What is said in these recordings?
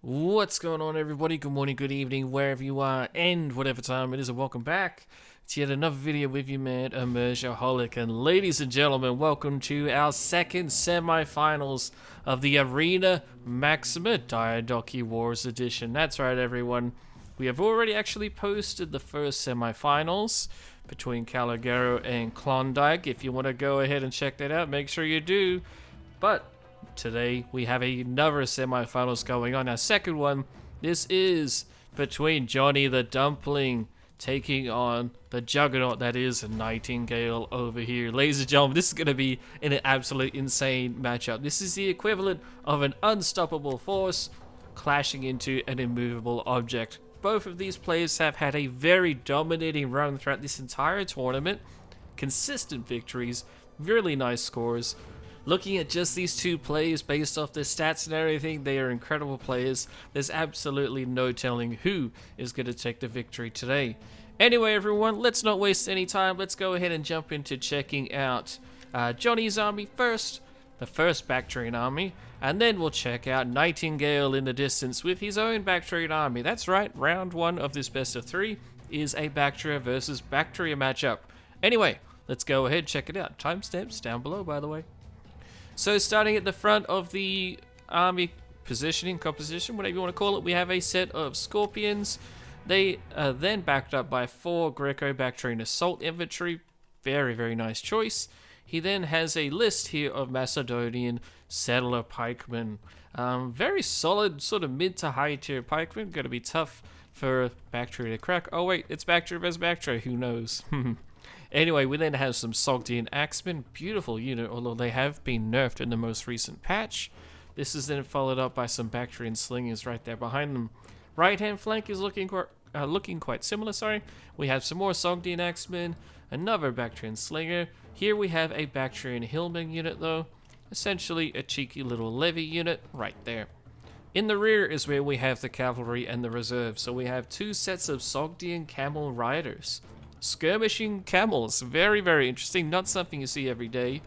What's going on, everybody? Good morning, good evening, wherever you are, and whatever time it is, and welcome back to yet another video with you, man, Immersioholic. And ladies and gentlemen, welcome to our second semi-finals of the Arena Maxima Diadochi Wars Edition. That's right, everyone. We have already actually posted the first semi-finals between Calogero and Klondike. If you want to go ahead and check that out, make sure you do. But today we have another semi-finals going on. Our second one, this is between Johnny the Dumpling taking on the juggernaut that is Nightingale over here. Ladies and gentlemen, this is going to be an absolute insane matchup. This is the equivalent of an unstoppable force clashing into an immovable object. Both of these players have had a very dominating run throughout this entire tournament. Consistent victories, really nice scores. Looking at just these two players based off their stats and everything, they are incredible players. There's absolutely no telling who is going to take the victory today. Anyway, everyone, let's not waste any time. Let's go ahead and jump into checking out Johnny's army first, the first Bactrian army, and then we'll check out Nightingale in the distance with his own Bactrian army. That's right, round one of this best of three is a Bactria versus Bactria matchup. Anyway, let's go ahead and check it out. Timestamps down below, by the way. So starting at the front of the army positioning, composition, whatever you want to call it, we have a set of Scorpions. They are then backed up by 4 Greco-Bactrian assault infantry. Very, very nice choice. He then has a list here of Macedonian settler pikemen. Very solid, sort of mid to high tier pikemen. Going to be tough for Bactria to crack. Oh wait, it's Bactria vs Bactria, who knows? Anyway, we then have some Sogdian Axemen, beautiful unit, although they have been nerfed in the most recent patch. This is then followed up by some Bactrian Slingers right there behind them. Right-hand flank is looking quite similar, sorry. We have some more Sogdian Axemen, another Bactrian Slinger. Here we have a Bactrian Hillman unit though, essentially a cheeky little levy unit right there. In the rear is where we have the cavalry and the reserve, so we have 2 sets of Sogdian Camel Riders. Skirmishing camels, very, very interesting. Not something you see every day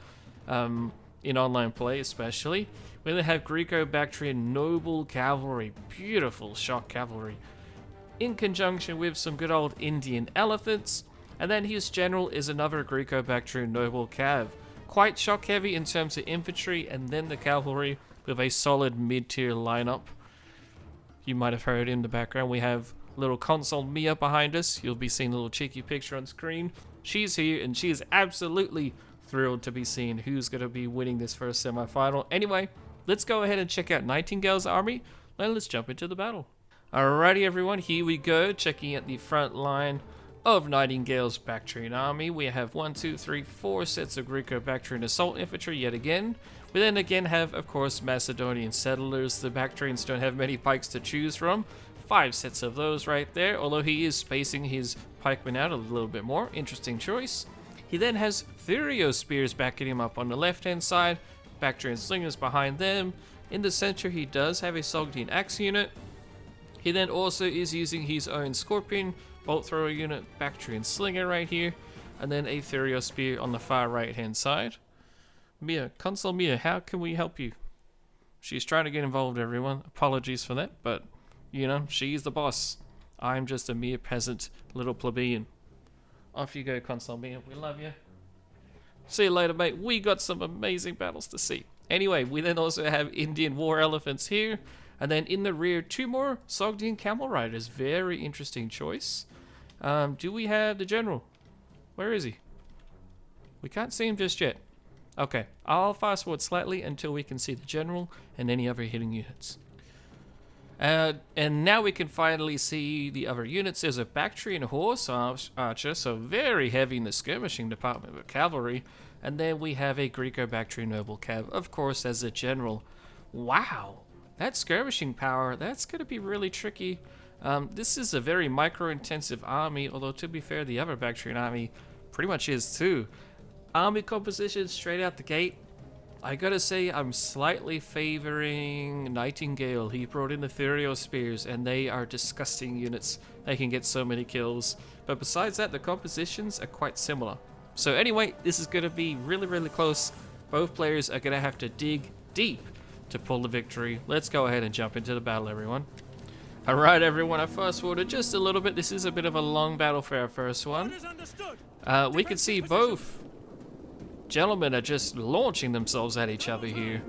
in online play, especially. We then have Greco-Bactrian noble cavalry, beautiful shock cavalry, in conjunction with some good old Indian elephants. And then his general is another Greco-Bactrian noble cav, quite shock heavy in terms of infantry, and then the cavalry with a solid mid-tier lineup. You might have heard in the background we have little console Mia behind us. You'll be seeing a little cheeky picture on screen. She's here and she is absolutely thrilled to be seeing who's going to be winning this first semi-final. Anyway, let's go ahead and check out Nightingale's army and let's jump into the battle. Alrighty, everyone, here we go, checking out the front line of Nightingale's Bactrian army. We have 4 sets of Greco-Bactrian assault infantry yet again. We then again have, of course, Macedonian settlers. The Bactrians don't have many pikes to choose from. 5 sets of those right there, although he is spacing his pikemen out a little bit more. Interesting choice. He then has Thurio spears backing him up on the left-hand side, Bactrian slingers behind them. In the center, he does have a Sogdian axe unit. He then also is using his own Scorpion bolt thrower unit, Bactrian slinger right here, and then a Thurio spear on the far right-hand side. Mia, Console Mia, how can we help you? She's trying to get involved, everyone. Apologies for that, but you know, she's the boss. I'm just a mere peasant, little plebeian. Off you go, Console Mia. We love you. See you later, mate. We got some amazing battles to see. Anyway, we then also have Indian war elephants here. And then in the rear, 2 more Sogdian camel riders. Very interesting choice. Do we have the general? Where is he? We can't see him just yet. Okay, I'll fast forward slightly until we can see the general and any other hitting units. And now we can finally see the other units. There's a Bactrian horse archer, so very heavy in the skirmishing department with cavalry. And then we have a Greco-Bactrian noble cav, of course, as a general. Wow, that skirmishing power, that's going to be really tricky. This is a very micro-intensive army, although to be fair, the other Bactrian army pretty much is too. Army composition straight out the gate. I gotta say, I'm slightly favoring Nightingale. He brought in the Thurio spears, and they are disgusting units. They can get so many kills. But besides that, the compositions are quite similar. So anyway, this is gonna be really, really close. Both players are gonna have to dig deep to pull the victory. Let's go ahead and jump into the battle, everyone. Alright, everyone, I fast forwarded just a little bit. This is a bit of a long battle for our first one. We can see both gentlemen are just launching themselves at each other here,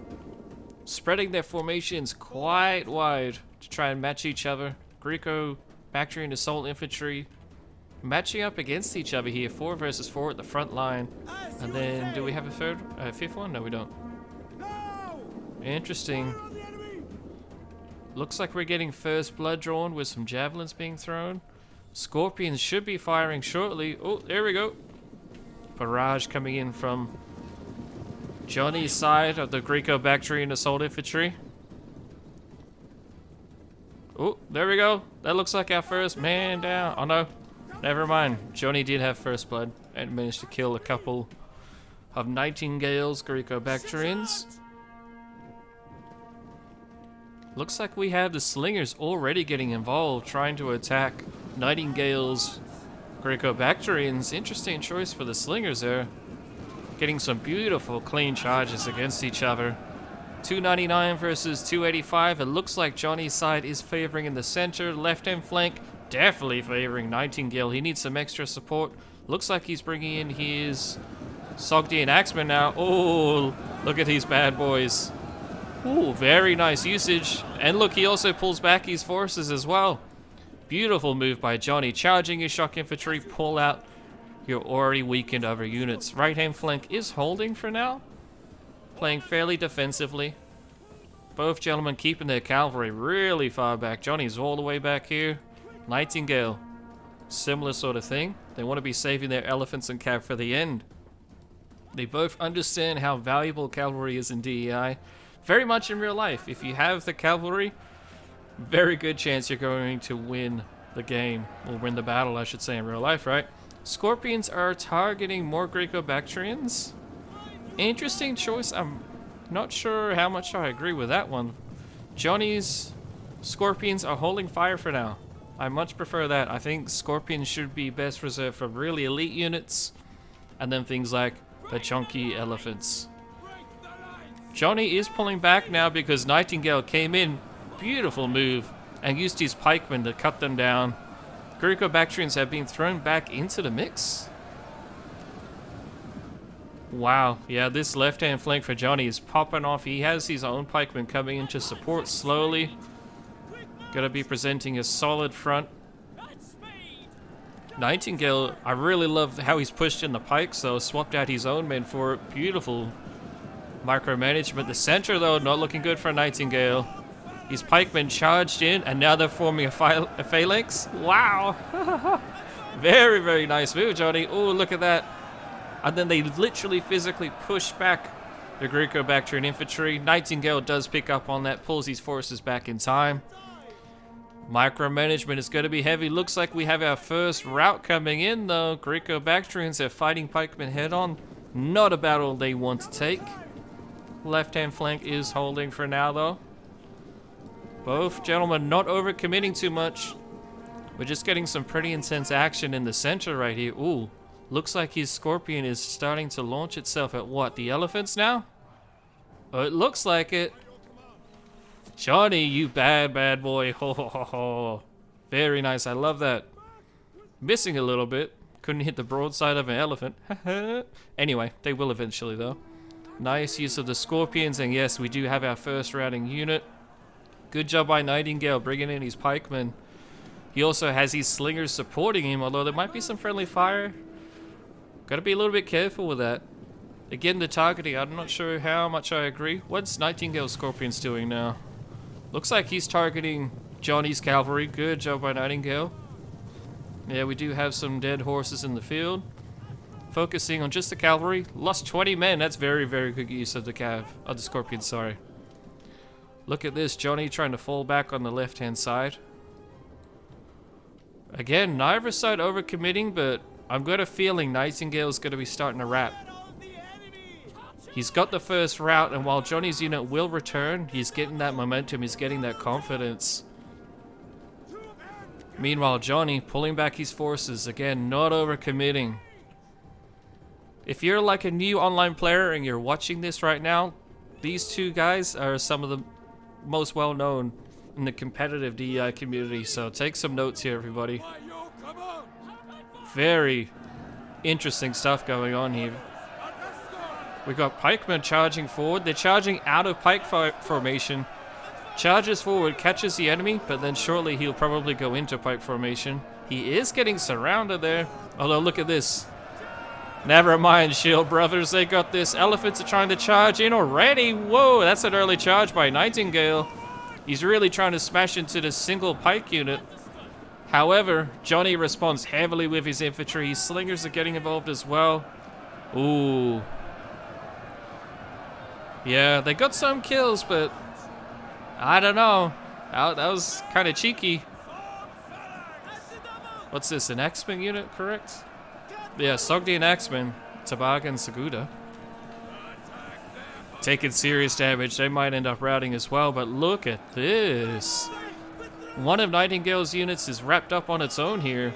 spreading their formations quite wide to try and match each other. Greco-Bactrian assault infantry matching up against each other here, 4 versus 4 at the front line. And then, do we have a fifth one? No, we don't. Interesting. Looks like we're getting first blood drawn with some javelins being thrown. Scorpions should be firing shortly. Oh, there we go. Barrage coming in from Johnny's side of the Greco-Bactrian assault infantry. Oh, there we go. That looks like our first man down. Oh no, never mind. Johnny did have first blood and managed to kill a couple of Nightingale's Greco-Bactrians. Looks like we have the slingers already getting involved, trying to attack Nightingale's Greco-Bactrians. Interesting choice for the slingers there. Getting some beautiful clean charges against each other. 299 versus 285. It looks like Johnny's side is favoring in the center. Left-hand flank definitely favoring Nightingale. He needs some extra support. Looks like he's bringing in his Sogdian Axeman now. Oh, look at these bad boys. Ooh, very nice usage. And look, he also pulls back his forces as well. Beautiful move by Johnny. Charging his shock infantry. Pull out your already weakened other units. Right-hand flank is holding for now. Playing fairly defensively. Both gentlemen keeping their cavalry really far back. Johnny's all the way back here. Nightingale, similar sort of thing. They want to be saving their elephants and cav for the end. They both understand how valuable cavalry is in DEI. Very much in real life. If you have the cavalry, very good chance you're going to win the game. Or win the battle, I should say, in real life, right? Scorpions are targeting more Greco-Bactrians. Interesting choice. I'm not sure how much I agree with that one. Johnny's Scorpions are holding fire for now. I much prefer that. I think Scorpions should be best reserved for really elite units. And then things like the chunky elephants. Johnny is pulling back now because Nightingale came in, beautiful move, and used his pikemen to cut them down. Greco-Bactrians have been thrown back into the mix. Wow, yeah, this left-hand flank for Johnny is popping off. He has his own pikemen coming in to support slowly. Gonna be presenting a solid front. Nightingale, I really love how he's pushed in the pikes, so swapped out his own men for it. Beautiful micromanagement. The center, though, not looking good for Nightingale. His pikemen charged in, and now they're forming a phalanx. Wow. Very, very nice move, Johnny. Oh, look at that. And then they literally physically push back the Greco-Bactrian infantry. Nightingale does pick up on that, pulls his forces back in time. Micromanagement is going to be heavy. Looks like we have our first rout coming in, though. Greco-Bactrians are fighting pikemen head-on. Not a battle they want to take. Left-hand flank is holding for now, though. Both gentlemen not overcommitting too much. We're just getting some pretty intense action in the center right here. Ooh, looks like his Scorpion is starting to launch itself at what? The elephants now? Oh, it looks like it. Johnny, you bad boy. Ho, ho, ho, ho. Very nice. I love that. Missing a little bit. Couldn't hit the broadside of an elephant. Anyway, they will eventually, though. Nice use of the Scorpions, and yes, we do have our first routing unit. Good job by Nightingale bringing in his pikemen. He also has his slingers supporting him, although there might be some friendly fire. Gotta be a little bit careful with that. Again, the targeting, I'm not sure how much I agree. What's Nightingale's Scorpions doing now? Looks like he's targeting Johnny's cavalry. Good job by Nightingale. Yeah, we do have some dead horses in the field. Focusing on just the cavalry. Lost 20 men. That's very, very good use of the Scorpion, sorry. Look at this. Johnny trying to fall back on the left-hand side. Again, neither side overcommitting, but I've got a feeling Nightingale's going to be starting to wrap. He's got the first rout, and while Johnny's unit will return, he's getting that momentum, he's getting that confidence. Meanwhile, Johnny pulling back his forces, again, not overcommitting. If you're like a new online player and you're watching this right now, these two guys are some of the most well-known in the competitive DEI community, so take some notes here, everybody. Very interesting stuff going on here. We got pikemen charging forward. They're charging out of pike formation. Charges forward, catches the enemy, but then shortly he'll probably go into pike formation. He is getting surrounded there. Although, look at this. Never mind, shield brothers, they got this. Elephants are trying to charge in already. Whoa, that's an early charge by Nightingale. He's really trying to smash into the single pike unit. However, Johnny responds heavily with his infantry. His slingers are getting involved as well. Ooh. Yeah, they got some kills, but I don't know. That was kind of cheeky. What's this, an Axeman unit, correct? Yeah, Sogdian Axeman, Tabag and Seguda. Taking serious damage. They might end up routing as well, but look at this. One of Nightingale's units is wrapped up on its own here.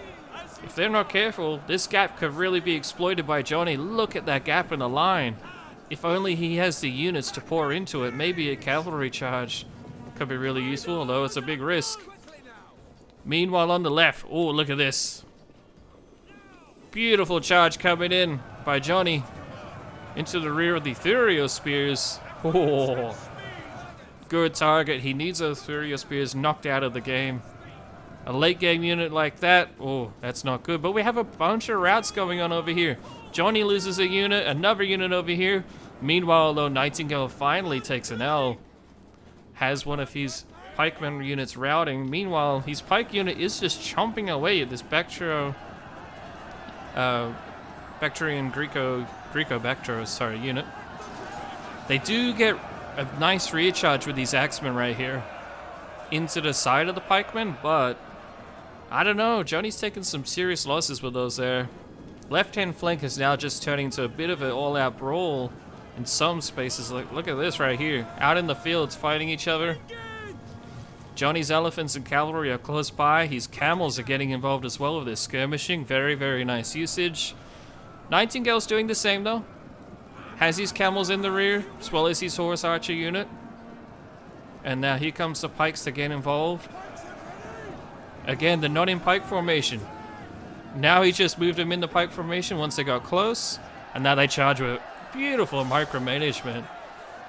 If they're not careful, this gap could really be exploited by Johnny. Look at that gap in the line. If only he has the units to pour into it, maybe a cavalry charge could be really useful, although it's a big risk. Meanwhile, on the left, oh, look at this. Beautiful charge coming in by Johnny into the rear of the Thurio Spears. Oh, good target. He needs those Thurio Spears knocked out of the game. A late game unit like that, oh, that's not good. But we have a bunch of routes going on over here. Johnny loses a unit, another unit over here. Meanwhile, though, Nightingale finally takes an L. Has one of his pikeman units routing. Meanwhile, his pike unit is just chomping away at this Bactrian Greco-Bactro unit. They do get a nice rear charge with these axemen right here into the side of the pikemen, but I don't know. Johnny's taking some serious losses with those there. Left-hand flank is now just turning into a bit of an all-out brawl in some spaces. Like, look at this right here. Out in the fields fighting each other. Johnny's elephants and cavalry are close by. His camels are getting involved as well with this skirmishing. Very, very nice usage. Nightingale's doing the same though. Has his camels in the rear as well as his horse archer unit. And now here comes the pikes to get involved. Again, they're not in pike formation. Now he just moved them in the pike formation once they got close. And now they charge with beautiful micromanagement.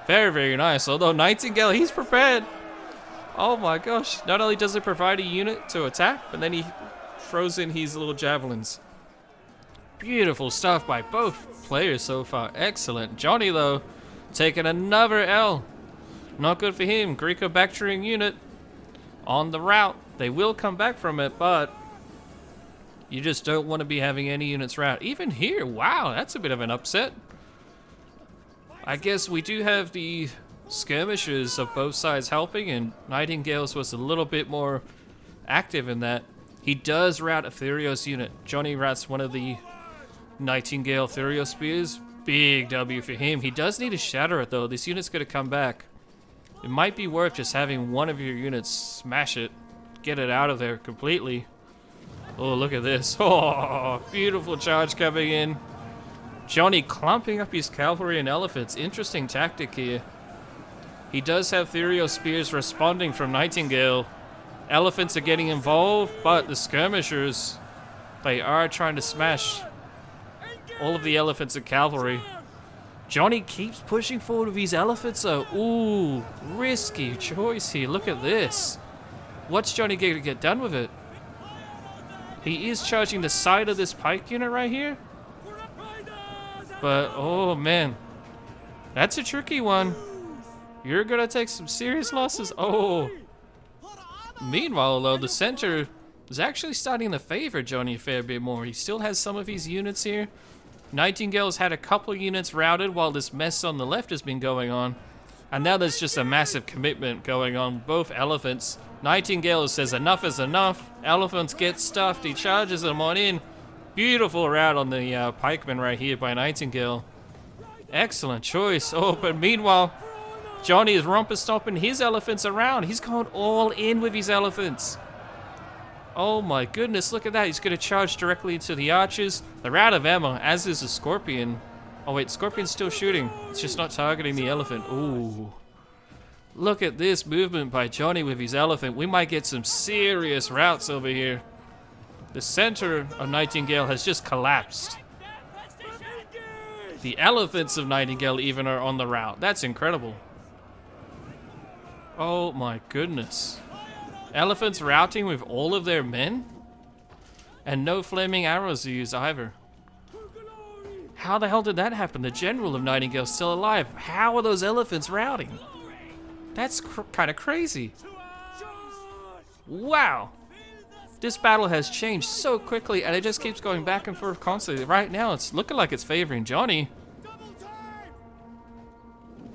Very, very nice. Although Nightingale, he's prepared. Oh my gosh. Not only does it provide a unit to attack, but then he throws in his little javelins. Beautiful stuff by both players so far. Excellent. Johnny, though, taking another L. Not good for him. Greco-Bactrian unit on the route. They will come back from it, but you just don't want to be having any units route. Even here, wow, that's a bit of an upset. I guess we do have the skirmishers of both sides helping, and Nightingale's was a little bit more active in that. He does route a Thurios unit. Johnny routes one of the Nightingale Thurio Spears. Big W for him. He does need to shatter it, though. This unit's going to come back. It might be worth just having one of your units smash it. Get it out of there completely. Oh, look at this. Oh, beautiful charge coming in. Johnny clumping up his cavalry and elephants. Interesting tactic here. He does have Thurio Spears responding from Nightingale. Elephants are getting involved, but the skirmishers, they are trying to smash all of the elephants and cavalry. Johnny keeps pushing forward with his elephants, though. Ooh, risky choice here. Look at this. What's Johnny going to get done with it? He is charging the side of this pike unit right here. But, oh man, that's a tricky one. You're going to take some serious losses. Oh. Meanwhile, though, the center is actually starting to favor Johnny a fair bit more. He still has some of his units here. Nightingale's had a couple of units routed while this mess on the left has been going on. And now there's just a massive commitment going on. Both elephants. Nightingale says enough is enough. Elephants get stuffed. He charges them on in. Beautiful route on the pikeman right here by Nightingale. Excellent choice. Oh, but meanwhile, Johnny is romper-stomping his elephants around. He's going all in with his elephants. Oh my goodness, look at that. He's going to charge directly into the archers. They're out of ammo, as is the Scorpion. Oh wait, Scorpion's still shooting. It's just not targeting the elephant. Ooh. Look at this movement by Johnny with his elephant. We might get some serious routes over here. The center of Nightingale has just collapsed. The elephants of Nightingale even are on the route. That's incredible. Oh my goodness. Elephants routing with all of their men? And no flaming arrows are used either. How the hell did that happen? The general of Nightingale is still alive. How are those elephants routing? That's kind of crazy. Wow. This battle has changed so quickly and it just keeps going back and forth constantly. Right now it's looking like it's favoring Johnny.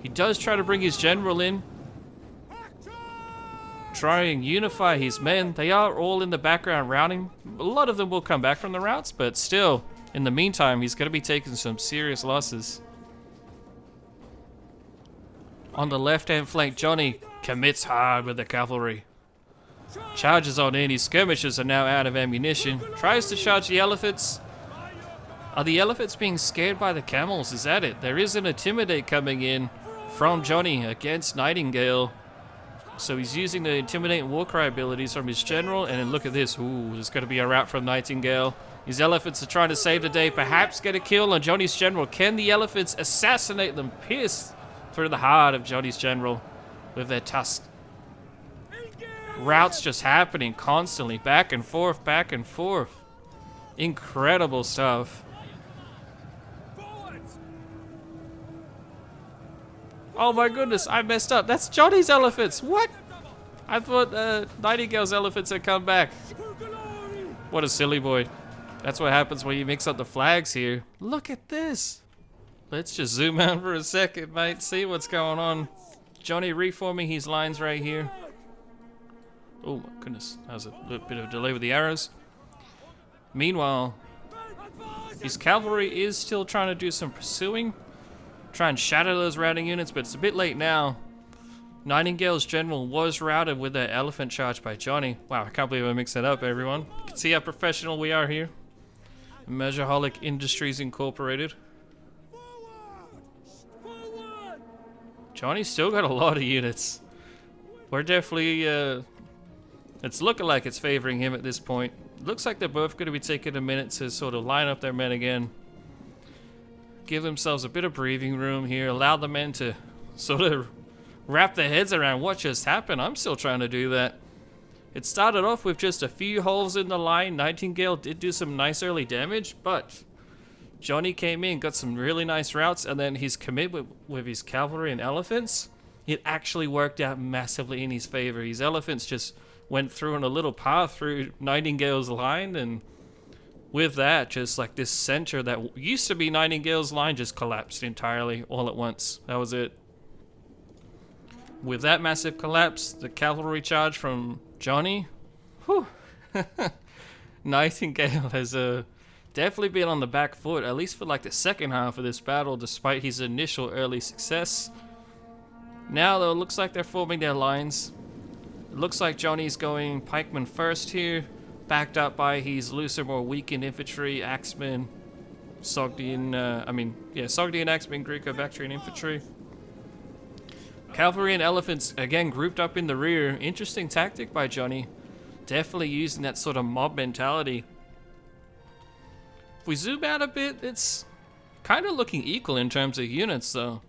He does try to bring his general in. Try and unify his men. They are all in the background routing. A lot of them will come back from the routes, but still, in the meantime, he's going to be taking some serious losses. On the left-hand flank, Johnny commits hard with the cavalry. Charges on in. His skirmishers are now out of ammunition. Tries to charge the elephants. Are the elephants being scared by the camels? Is that it? There is an intimidate coming in from Johnny against Nightingale. So he's using the intimidate and war cry abilities from his general, and then look at this. Ooh, there's going to be a rout from Nightingale. His elephants are trying to save the day, perhaps get a kill on Johnny's general. Can the elephants assassinate them? Pierce through the heart of Johnny's general with their tusks. Routes just happening constantly, back and forth, back and forth. Incredible stuff. Oh my goodness, I messed up. That's Johnny's elephants. What? I thought Nightingale's elephants had come back. What a silly boy. That's what happens when you mix up the flags here. Look at this. Let's just zoom out for a second, mate. See what's going on. Johnny reforming his lines right here. Oh my goodness. That was a little bit of a delay with the arrows. Meanwhile, his cavalry is still trying to do some pursuing. Try and shatter those routing units, but it's a bit late now. Nightingale's general was routed with an elephant charge by Johnny. Wow, I can't believe I mixed that up, everyone. You can see how professional we are here. Measureholic Industries Incorporated. Johnny's still got a lot of units. We're definitely, it's looking like it's favoring him at this point. Looks like they're both going to be taking a minute to sort of line up their men again. Give themselves a bit of breathing room here. Allow the men to sort of wrap their heads around what just happened. I'm still trying to do that. It started off with just a few holes in the line. Nightingale did do some nice early damage, but Johnny came in, got some really nice routes, and then his commit with his cavalry and elephants, it actually worked out massively in his favor. His elephants just went through on a little path through Nightingale's line, and with that, just like this center that used to be Nightingale's line just collapsed entirely all at once. That was it. With that massive collapse, the cavalry charge from Johnny, whew. Nightingale has definitely been on the back foot, at least for like the second half of this battle, despite his initial early success. Now though, it looks like they're forming their lines. It looks like Johnny's going pikeman first here, backed up by his looser, more weakened infantry, axemen, Sogdian, Sogdian axemen, Greco-Bactrian infantry. Cavalry and elephants, again, grouped up in the rear. Interesting tactic by Johnny. Definitely using that sort of mob mentality. If we zoom out a bit, it's kind of looking equal in terms of units, though.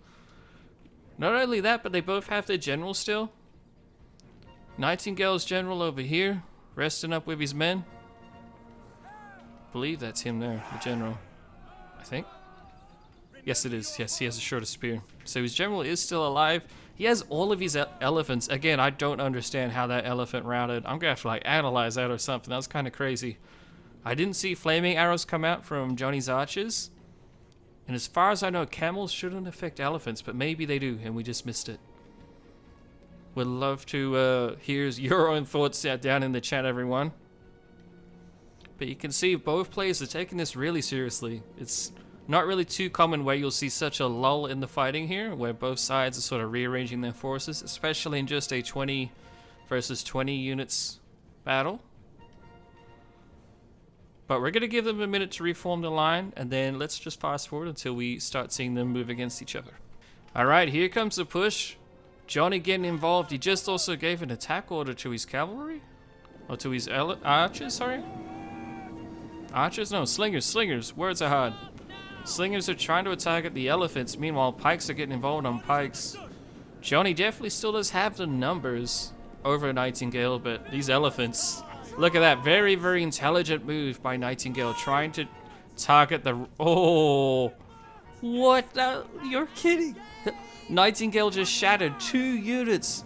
Not only that, but they both have their general still. Nightingale's general over here, resting up with his men. I believe that's him there, the general. I think. Yes, it is. Yes, he has a shorter spear. So his general is still alive. He has all of his elephants. Again, I don't understand how that elephant routed. I'm gonna have to like analyze that or something. That was kind of crazy. I didn't see flaming arrows come out from Johnny's archers. And as far as I know, camels shouldn't affect elephants, but maybe they do, and we just missed it. Would love to hear your own thoughts down in the chat, everyone. But you can see both players are taking this really seriously. It's not really too common where you'll see such a lull in the fighting here, where both sides are sort of rearranging their forces, especially in just a 20 versus 20 units battle. But we're going to give them a minute to reform the line, and then let's just fast forward until we start seeing them move against each other. Alright, here comes the push. Johnny getting involved. He just also gave an attack order to his cavalry? Or to his archers, sorry? Archers? No, slingers. Words are hard. Slingers are trying to attack at the elephants. Meanwhile, pikes are getting involved on pikes. Johnny definitely still does have the numbers over Nightingale, but these elephants... Look at that. Very, very intelligent move by Nightingale. Trying to target the... Oh! What? You're kidding. Nightingale just shattered 2 units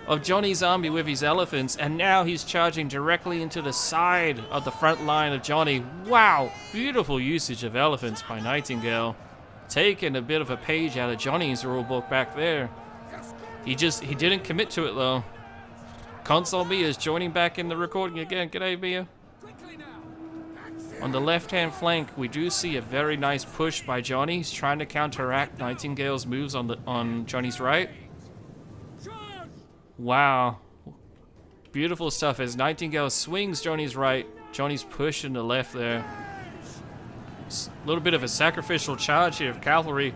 of Johnny's army with his elephants, and now he's charging directly into the side of the front line of Johnny. Wow, beautiful usage of elephants by Nightingale. Taking a bit of a page out of Johnny's rulebook back there. He didn't commit to it though. Console Mia is joining back in the recording again. G'day, Mia. On the left-hand flank, we do see a very nice push by Johnny. He's trying to counteract Nightingale's moves on Johnny's right. Wow. Beautiful stuff as Nightingale swings Johnny's right. Johnny's pushing the left there. A little bit of a sacrificial charge here of cavalry.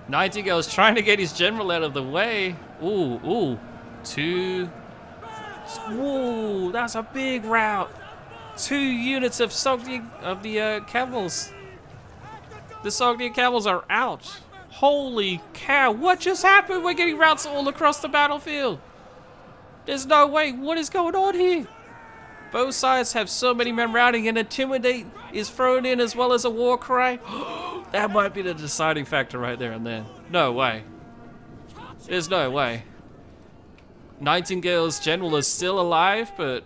Nightingale's trying to get his general out of the way. Ooh. 2. Ooh, that's a big rout. 2 units of the camels. The Sogdian camels are out. Holy cow, what just happened? We're getting routes all across the battlefield. There's no way. What is going on here? Both sides have so many men routing, and Intimidate is thrown in as well as a war cry. That might be the deciding factor right there and then. No way. There's no way. Nightingale's general is still alive, but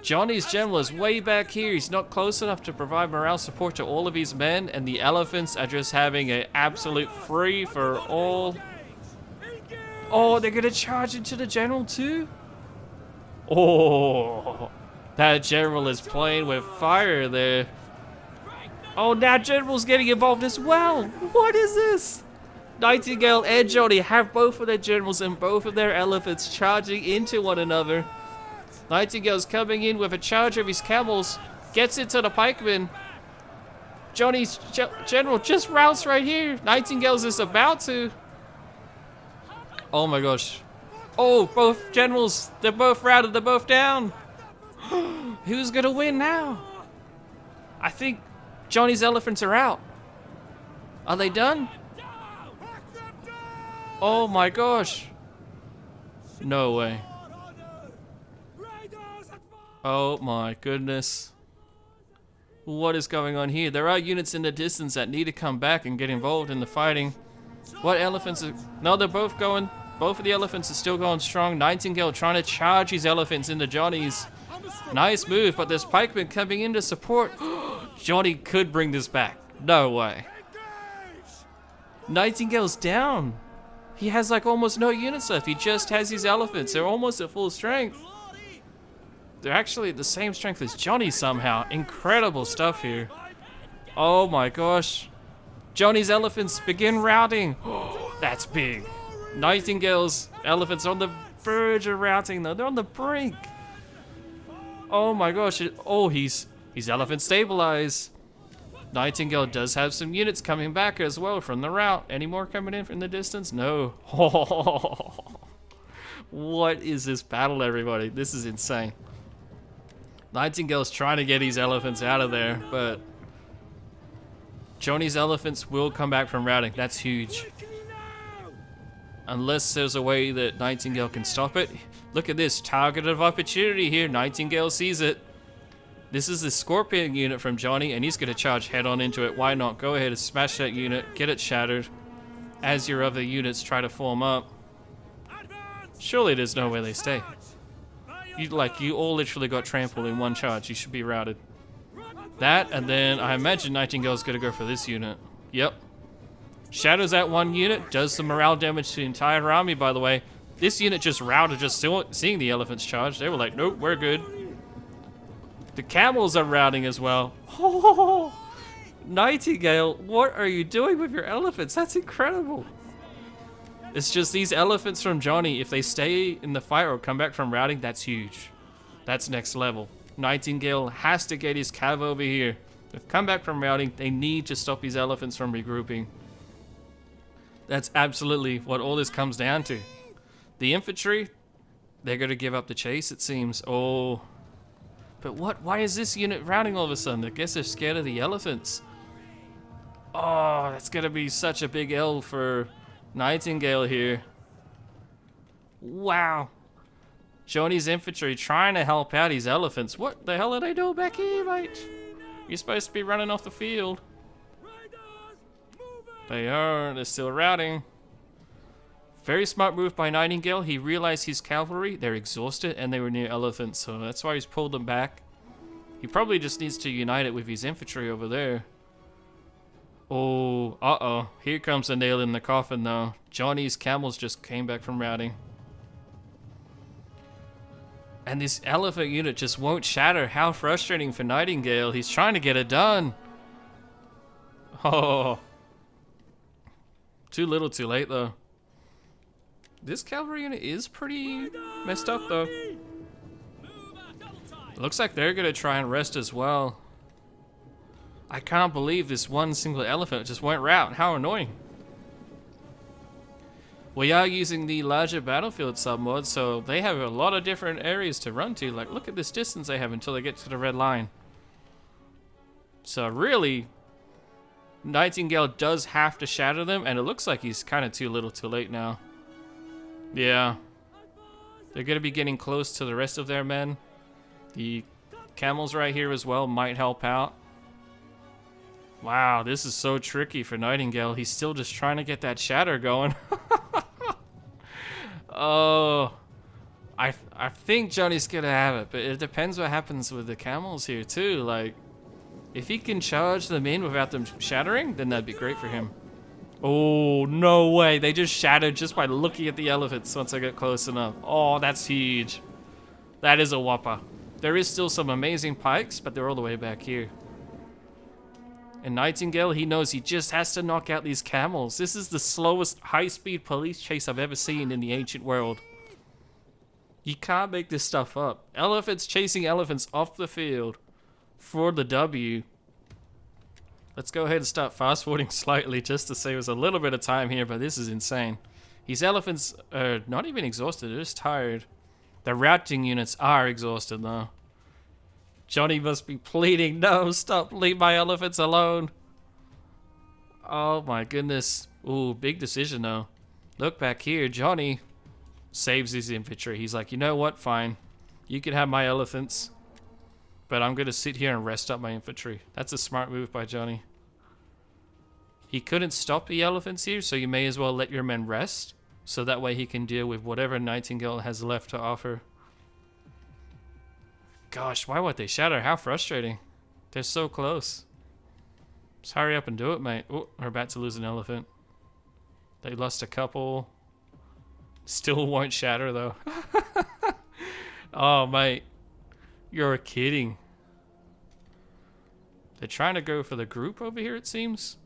Johnny's general is way back here. He's not close enough to provide morale support to all of his men, and the elephants are just having an absolute free for all. Oh, they're gonna charge into the general too? Oh, that general is playing with fire there. Oh, now general's getting involved as well. What is this? Nightingale and Johnny have both of their generals and both of their elephants charging into one another. Nightingale's coming in with a charge of his camels, gets into the pikemen. Johnny's general just routs right here. Nightingale's is about to. Oh my gosh. Oh, both generals, they're both routed, they're both down. Who's gonna win now? I think Johnny's elephants are out. Are they done? Oh my gosh. No way. Oh my goodness. What is going on here? There are units in the distance that need to come back and get involved in the fighting. What elephants are... No, they're both going... Both of the elephants are still going strong. Nightingale trying to charge his elephants into Johnny's. Nice move, but there's pikemen coming in to support. Johnny could bring this back. No way. Nightingale's down. He has like almost no units left. He just has his elephants. They're almost at full strength. They're actually at the same strength as Johnny somehow. Incredible stuff here. Oh my gosh. Johnny's elephants begin routing. That's big. Nightingale's elephants are on the verge of routing though. They're on the brink. Oh my gosh. His elephants stabilize. Nightingale does have some units coming back as well from the rout. Any more coming in from the distance? No. What is this battle, everybody? This is insane. Nightingale's trying to get his elephants out of there, but Johnny's elephants will come back from routing. That's huge. Unless there's a way that Nightingale can stop it. Look at this, target of opportunity here. Nightingale sees it. This is the Scorpion unit from Johnny, and he's going to charge head on into it. Why not? Go ahead and smash that unit, get it shattered, as your other units try to form up. Surely there's no way they stay. You all literally got trampled in one charge. You should be routed. That, and then I imagine Nightingale's going to go for this unit. Yep. Shatters that one unit, does some morale damage to the entire army, by the way. This unit just routed, just seeing the elephants charge. They were like, nope, we're good. The camels are routing as well. Oh, Nightingale, what are you doing with your elephants? That's incredible. It's just these elephants from Johnny, if they stay in the fight or come back from routing, that's huge. That's next level. Nightingale has to get his cav over here. They've come back from routing. They need to stop his elephants from regrouping. That's absolutely what all this comes down to. The infantry, they're going to give up the chase, it seems. Oh. But what? Why is this unit routing all of a sudden? I guess they're scared of the elephants. Oh, that's going to be such a big L for Nightingale here. Wow. Johnny's infantry trying to help out his elephants. What the hell are they doing back here, mate? You're supposed to be running off the field. They are. They're still routing. Very smart move by Nightingale. He realized his cavalry, they're exhausted and they were near elephants, so that's why he's pulled them back. He probably just needs to unite it with his infantry over there. Oh, uh-oh. Here comes the nail in the coffin, though. Johnny's camels just came back from routing. And this elephant unit just won't shatter. How frustrating for Nightingale. He's trying to get it done. Oh. Too little, too late, though. This cavalry unit is pretty messed up, though. Looks like they're going to try and rest as well. I can't believe this one single elephant just won't rout. How annoying. We are using the larger battlefield submod, so they have a lot of different areas to run to. Like, look at this distance they have until they get to the red line. So really, Nightingale does have to shatter them, and it looks like he's kind of too little too late now. Yeah. They're going to be getting close to the rest of their men. The camels right here as well might help out. Wow, this is so tricky for Nightingale. He's still just trying to get that shatter going. Oh, I think Johnny's gonna have it, but it depends what happens with the camels here too. Like, if he can charge them in without them shattering, then that'd be great for him. Oh, no way. They just shattered just by looking at the elephants once I get close enough. Oh, that's huge. That is a whopper. There is still some amazing pikes, but they're all the way back here. And Nightingale, he knows he just has to knock out these camels. This is the slowest high-speed police chase I've ever seen in the ancient world. You can't make this stuff up. Elephants chasing elephants off the field for the W. Let's go ahead and start fast-forwarding slightly just to save us a little bit of time here, but this is insane. These elephants are not even exhausted, they're just tired. The routing units are exhausted, though. Johnny must be pleading, no, stop, leave my elephants alone. Oh my goodness. Ooh, big decision though. Look back here, Johnny saves his infantry. He's like, you know what, fine. You can have my elephants, but I'm gonna sit here and rest up my infantry. That's a smart move by Johnny. He couldn't stop the elephants here, so you may as well let your men rest, so that way he can deal with whatever Nightingale has left to offer. Gosh, why would they shatter? How frustrating. They're so close. Just hurry up and do it, mate. Oh, we're about to lose an elephant. They lost a couple. Still won't shatter, though. Oh, mate. You're kidding. They're trying to go for the group over here, it seems.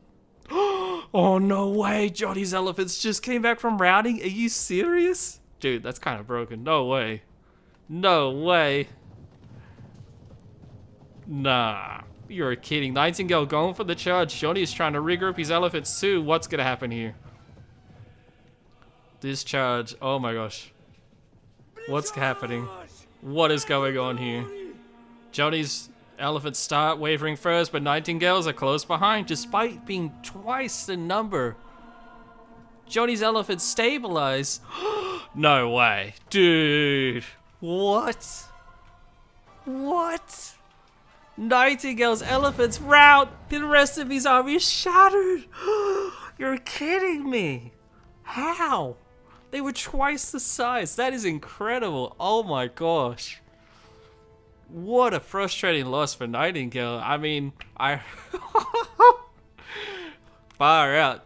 Oh, no way. Johnny's elephants just came back from routing. Are you serious? Dude, that's kind of broken. No way. No way. Nah, you're kidding. Nightingale going for the charge. Johnny's trying to regroup his elephants too. What's gonna happen here? This charge, oh my gosh. What's happening? What is going on here? Johnny's elephants start wavering first, but Nightingales are close behind despite being twice the number. Johnny's elephants stabilize. No way. Dude. What? What? Nightingale's elephants rout. The rest of his army is shattered. You're kidding me. How? They were twice the size. That is incredible. Oh my gosh. What a frustrating loss for Nightingale. I mean, far out.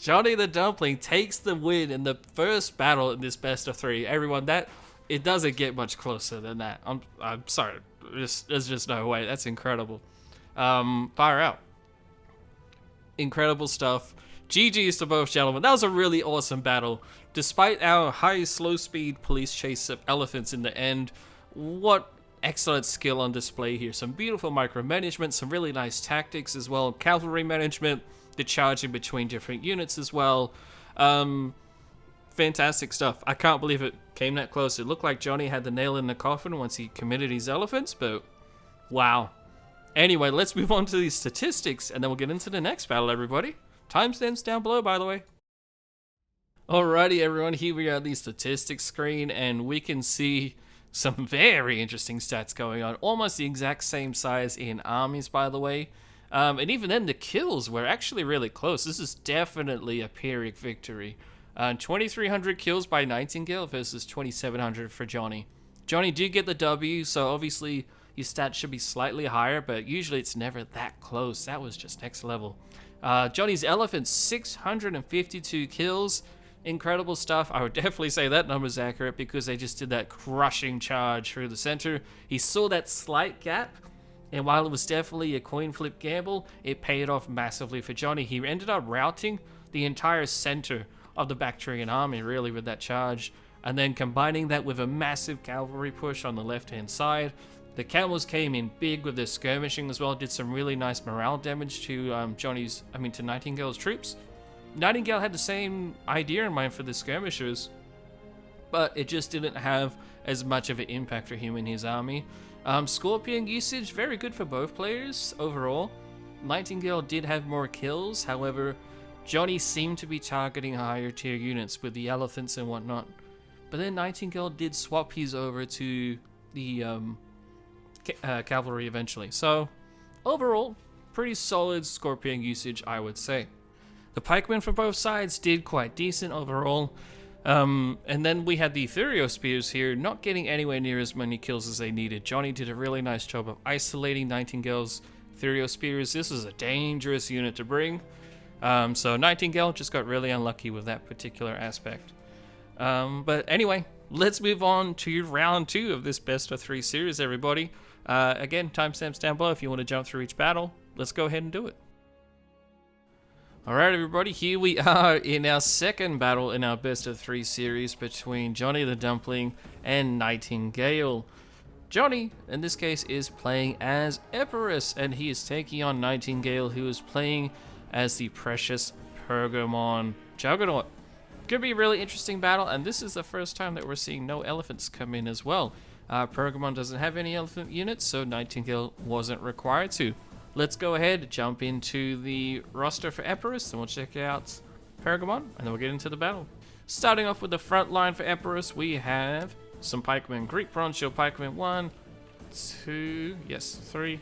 Johnny the Dumpling takes the win in the first battle in this best of 3. Everyone, it doesn't get much closer than that. I'm sorry. There's just no way. That's incredible. Fire out. Incredible stuff. GG's to both gentlemen. That was a really awesome battle. Despite our high slow speed police chase of elephants in the end, what excellent skill on display here. Some beautiful micromanagement, some really nice tactics as well. Cavalry management, the charging between different units as well. Fantastic stuff. I can't believe it came that close. It looked like Johnny had the nail in the coffin once he committed his elephants, but wow. Anyway, let's move on to these statistics, and then we'll get into the next battle, everybody. Timestamps down below, by the way. Alrighty, everyone, here we are at the statistics screen, and we can see some very interesting stats going on. Almost the exact same size in armies, by the way. And even then, the kills were actually really close. This is definitely a Pyrrhic victory. 2,300 kills by Nightingale versus 2,700 for Johnny. Johnny did get the W, so obviously his stats should be slightly higher, but usually it's never that close. That was just next level. Johnny's elephants, 652 kills. Incredible stuff. I would definitely say that number's accurate because they just did that crushing charge through the center. He saw that slight gap, and while it was definitely a coin flip gamble, it paid off massively for Johnny. He ended up routing the entire center of the Bactrian army, really, with that charge, and then combining that with a massive cavalry push on the left-hand side. The camels came in big with their skirmishing as well, did some really nice morale damage to to Nightingale's troops. Nightingale had the same idea in mind for the skirmishers, but it just didn't have as much of an impact for him in his army. Scorpion usage, very good for both players overall. Nightingale did have more kills, however, Johnny seemed to be targeting higher tier units with the elephants and whatnot. But then Nightingale did swap his over to the cavalry eventually. So overall, pretty solid Scorpion usage, I would say. The pikemen for both sides did quite decent overall. And then we had the Thurio spears here, not getting anywhere near as many kills as they needed. Johnny did a really nice job of isolating Nightingale's Thurio spears. This was a dangerous unit to bring. So Nightingale just got really unlucky with that particular aspect. But anyway, let's move on to round 2 of this best of 3 series, everybody. Again, timestamps down below if you want to jump through each battle. Let's go ahead and do it. Alright, everybody, here we are in our second battle in our best of 3 series between Johnny the Dumpling and Nightingale. Johnny, in this case, is playing as Epirus, and he is taking on Nightingale, who is playing as the precious Pergamon Juggernaut. Could be a really interesting battle, and this is the first time that we're seeing no elephants come in as well. Pergamon doesn't have any elephant units, so Nightingale wasn't required to. Let's go ahead, jump into the roster for Epirus, and we'll check out Pergamon, and then we'll get into the battle. Starting off with the front line for Epirus, we have some pikemen. Greek bronze shield pikemen, 1, 2, yes, 3,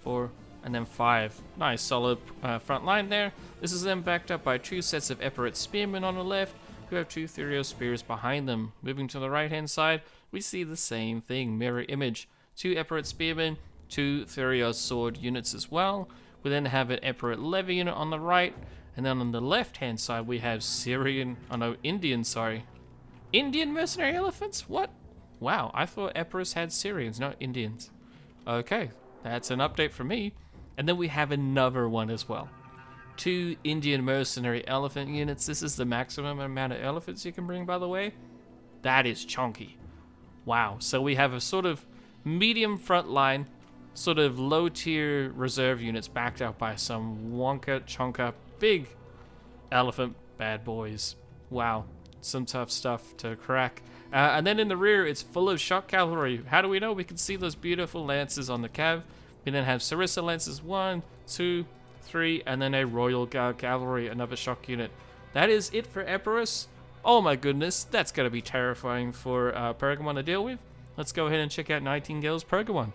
4, and then 5. Nice, solid front line there. This is then backed up by 2 sets of Epirus spearmen on the left, who have 2 Thurio spears behind them. Moving to the right-hand side, we see the same thing, mirror image. 2 Epirus spearmen, 2 Thurio sword units as well. We then have an Epirus lever unit on the right, and then on the left-hand side we have Indian mercenary elephants? What? Wow, I thought Epirus had Syrians, not Indians. Okay, that's an update for me. And then we have another one as well. 2 Indian mercenary elephant units. This is the maximum amount of elephants you can bring, by the way. That is chunky. Wow, so we have a sort of medium front line, sort of low tier reserve units backed up by some wonka chonka big elephant bad boys. Wow, some tough stuff to crack. And then in the rear, it's full of shock cavalry. How do we know? We can see those beautiful lances on the cav. We then have Sarissa lances, 1, 2, 3, and then a Royal Guard cavalry, another shock unit. That is it for Epirus. Oh my goodness, that's going to be terrifying for Pergamon to deal with. Let's go ahead and check out Nightingale's Pergamon.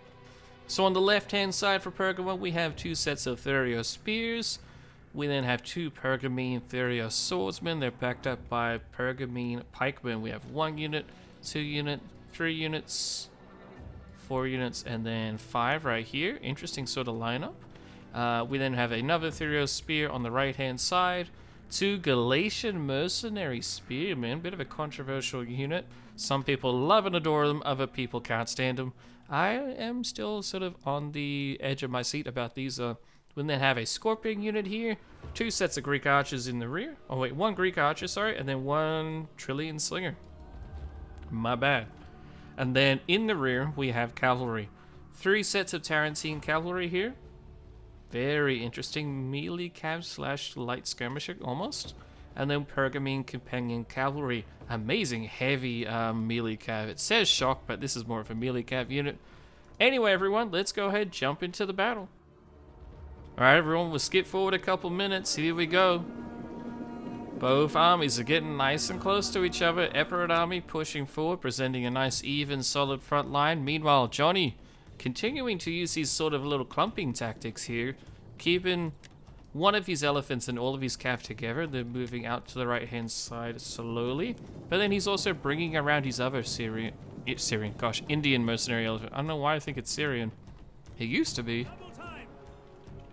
So on the left-hand side for Pergamon, we have 2 sets of Thurio spears. We then have 2 Pergamene Thurio swordsmen. They're backed up by Pergamene pikemen. We have 1 unit, 2 unit, 3 units, 4 units, and then 5 right here. Interesting sort of lineup. We then have another Thurio spear on the right-hand side. 2 Galatian mercenary spearmen. Bit of a controversial unit. Some people love and adore them. Other people can't stand them. I am still sort of on the edge of my seat about these. We then have a Scorpion unit here. 2 sets of Greek archers in the rear. Oh wait, 1 Greek archer, sorry, and then 1 Trillian slinger. My bad. And then in the rear, we have cavalry. 3 sets of Tarentine cavalry here. Very interesting. Melee cav slash light skirmisher, almost. And then Pergamon companion cavalry. Amazing heavy melee cav. It says shock, but this is more of a melee cav unit. Anyway, everyone, let's go ahead, jump into the battle. Alright, everyone, we'll skip forward a couple minutes. Here we go. Both armies are getting nice and close to each other. Epirus army pushing forward, presenting a nice, even, solid front line. Meanwhile, Johnny continuing to use these sort of little clumping tactics here, keeping one of his elephants and all of his cav together. They're moving out to the right-hand side slowly. But then he's also bringing around his other Indian mercenary elephant. I don't know why I think it's Syrian. It used to be.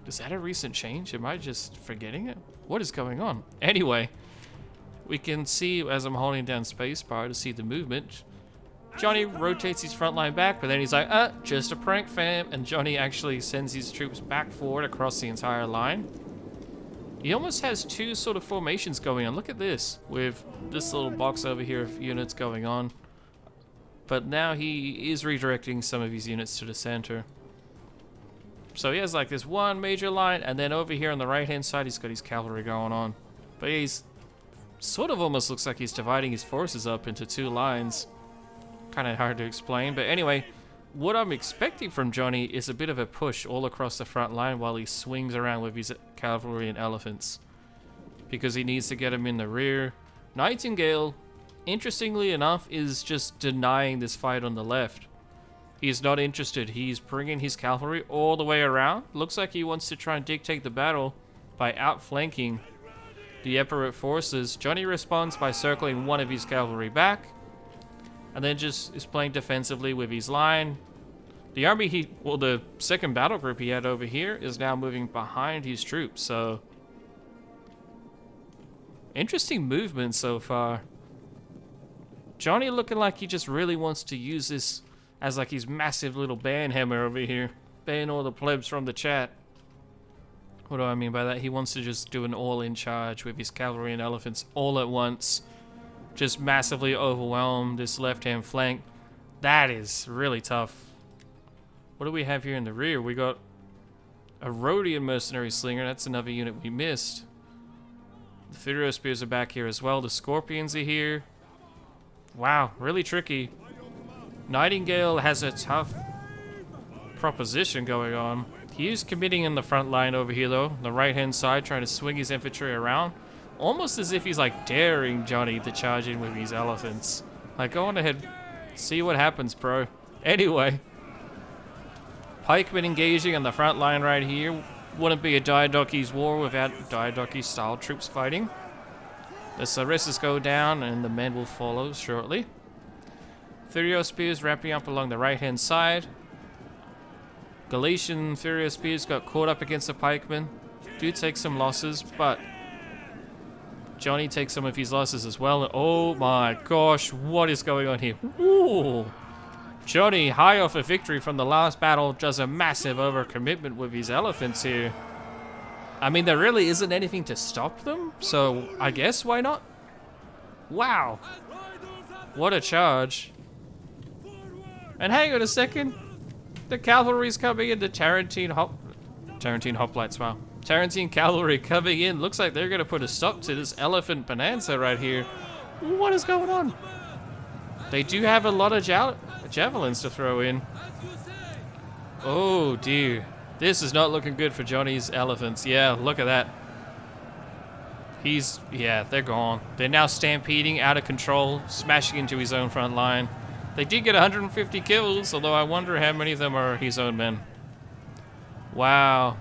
Is that a recent change? Am I just forgetting it? What is going on? Anyway, we can see as I'm holding down spacebar to see the movement. Johnny rotates his front line back, but then he's like, just a prank, fam. And Johnny actually sends his troops back forward across the entire line. He almost has 2 sort of formations going on. Look at this, with this little box over here of units going on. But now he is redirecting some of his units to the center. So he has like this one major line, and then over here on the right-hand side, he's got his cavalry going on. But he's sort of almost looks like he's dividing his forces up into 2 lines. Kind of hard to explain, but anyway, what I'm expecting from Johnny is a bit of a push all across the front line while he swings around with his cavalry and elephants, because he needs to get him in the rear. Nightingale, interestingly enough, is just denying this fight on the left. He's not interested. He's bringing his cavalry all the way around. Looks like he wants to try and dictate the battle by outflanking the Epirus forces. Johnny responds by circling one of his cavalry back, and then just is playing defensively with his line. The army the second battle group he had over here is now moving behind his troops, so interesting movement so far. Johnny looking like he just really wants to use this as like his massive little ban hammer over here. Ban all the plebs from the chat. What do I mean by that? He wants to just do an all-in charge with his cavalry and elephants all at once. Just massively overwhelm this left-hand flank. That is really tough. What do we have here in the rear? We got a Rhodian mercenary slinger. That's another unit we missed. The Furious Spears are back here as well. The Scorpions are here. Wow, really tricky. Nightingale has a tough proposition going on. He is committing in the front line over here, though. The right-hand side, trying to swing his infantry around. Almost as if he's, like, daring Johnny to charge in with his elephants. Like, go on ahead. See what happens, bro. Anyway. Pikemen engaging on the front line right here. Wouldn't be a Diadochi's war without Diadochi-style troops fighting. The Sarissas go down, and the men will follow shortly. Furious Spears wrapping up along the right-hand side. Galatian Furious Spears got caught up against the pikemen. Do take some losses, but Johnny takes some of his losses as well. Oh my gosh, what is going on here? Ooh. Johnny, high off a victory from the last battle, does a massive overcommitment with his elephants here. I mean, there really isn't anything to stop them, so I guess why not? Wow. What a charge. And hang on a second. The cavalry's coming in. The Tarentine hoplites, wow. Tarentine cavalry coming in. Looks like they're going to put a stop to this elephant bonanza right here. What is going on? They do have a lot of javelins to throw in. Oh dear. This is not looking good for Johnny's elephants. Yeah, look at that. Yeah, they're gone. They're now stampeding out of control, smashing into his own front line. They did get 150 kills, although I wonder how many of them are his own men. Wow.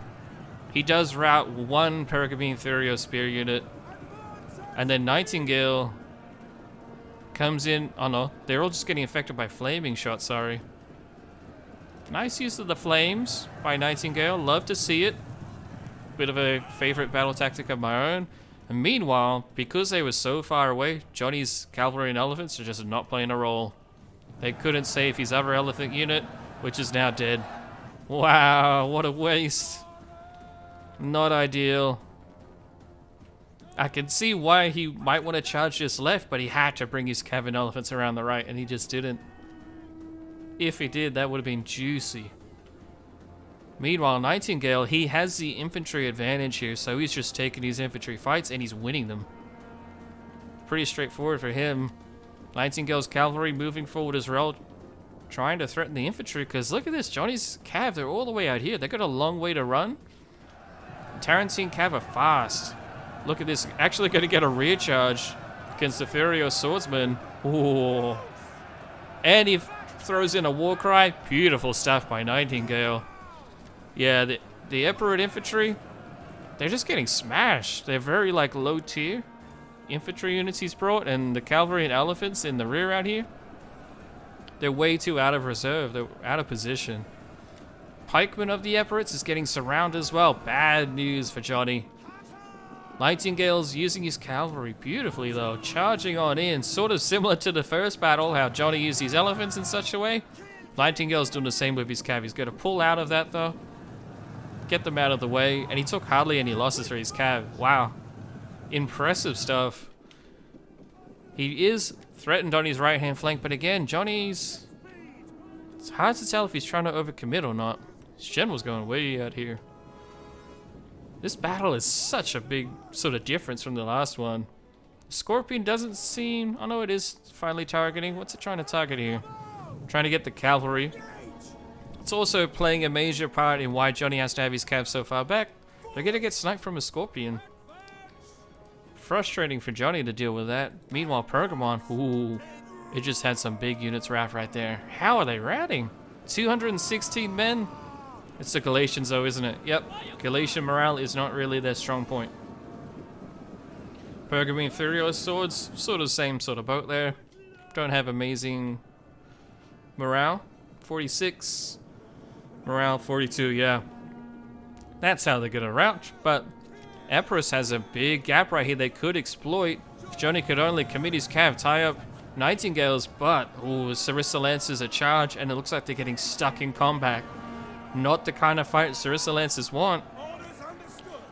He does rout one Pergamon Thurio spear unit. And then Nightingale comes in. Oh no, they're all just getting affected by flaming shots, sorry. Nice use of the flames by Nightingale. Love to see it. Bit of a favorite battle tactic of my own. And meanwhile, because they were so far away, Johnny's cavalry and elephants are just not playing a role. They couldn't save his other elephant unit, which is now dead. Wow, what a waste. Not ideal. I can see why he might want to charge this left, but he had to bring his cav and elephants around the right, and he just didn't. If he did, that would have been juicy. Meanwhile, Nightingale, he has the infantry advantage here, so he's just taking these infantry fights and he's winning them. Pretty straightforward for him. Nightingale's cavalry moving forward as well, trying to threaten the infantry, because look at this, Johnny's cav, they're all the way out here. They got a long way to run. Tarentine cav are fast. Look at this, actually going to get a rear charge against the Furio swordsman. Ooh. And he throws in a war cry. Beautiful stuff by Nightingale. Yeah, the Epiroid infantry, they're just getting smashed. They're very like low tier infantry units he's brought, and the cavalry and elephants in the rear out here, they're way too out of reserve. They're out of position. Pikeman of the Epirites is getting surrounded as well. Bad news for Johnny. Nightingale's using his cavalry beautifully though, charging on in, sort of similar to the first battle, how Johnny used his elephants in such a way. Nightingale's doing the same with his cav. He's going to pull out of that though, get them out of the way, and he took hardly any losses for his cav. Wow. Impressive stuff. He is threatened on his right hand flank, but again, Johnny's... It's hard to tell if he's trying to overcommit or not. His general's going way out here. This battle is such a big sort of difference from the last one. Scorpion doesn't seem... Oh no, it is finally targeting. What's it trying to target here? Trying to get the cavalry. It's also playing a major part in why Johnny has to have his cav so far back. They're going to get sniped from a Scorpion. Frustrating for Johnny to deal with that. Meanwhile, Pergamon, ooh, it just had some big units wrapped right there. How are they routing? 216 men? It's the Galatians though, isn't it? Yep, Galatian morale is not really their strong point. Pergamon Furio swords, sort of same sort of boat there. Don't have amazing morale. 46. Morale 42, yeah. That's how they're gonna rout, but Epirus has a big gap right here they could exploit. If Johnny could only commit his cav, tie up Nightingale's butt. Ooh, Sarissa Lancers a charge, and it looks like they're getting stuck in combat. Not the kind of fight Sarissa Lancers want.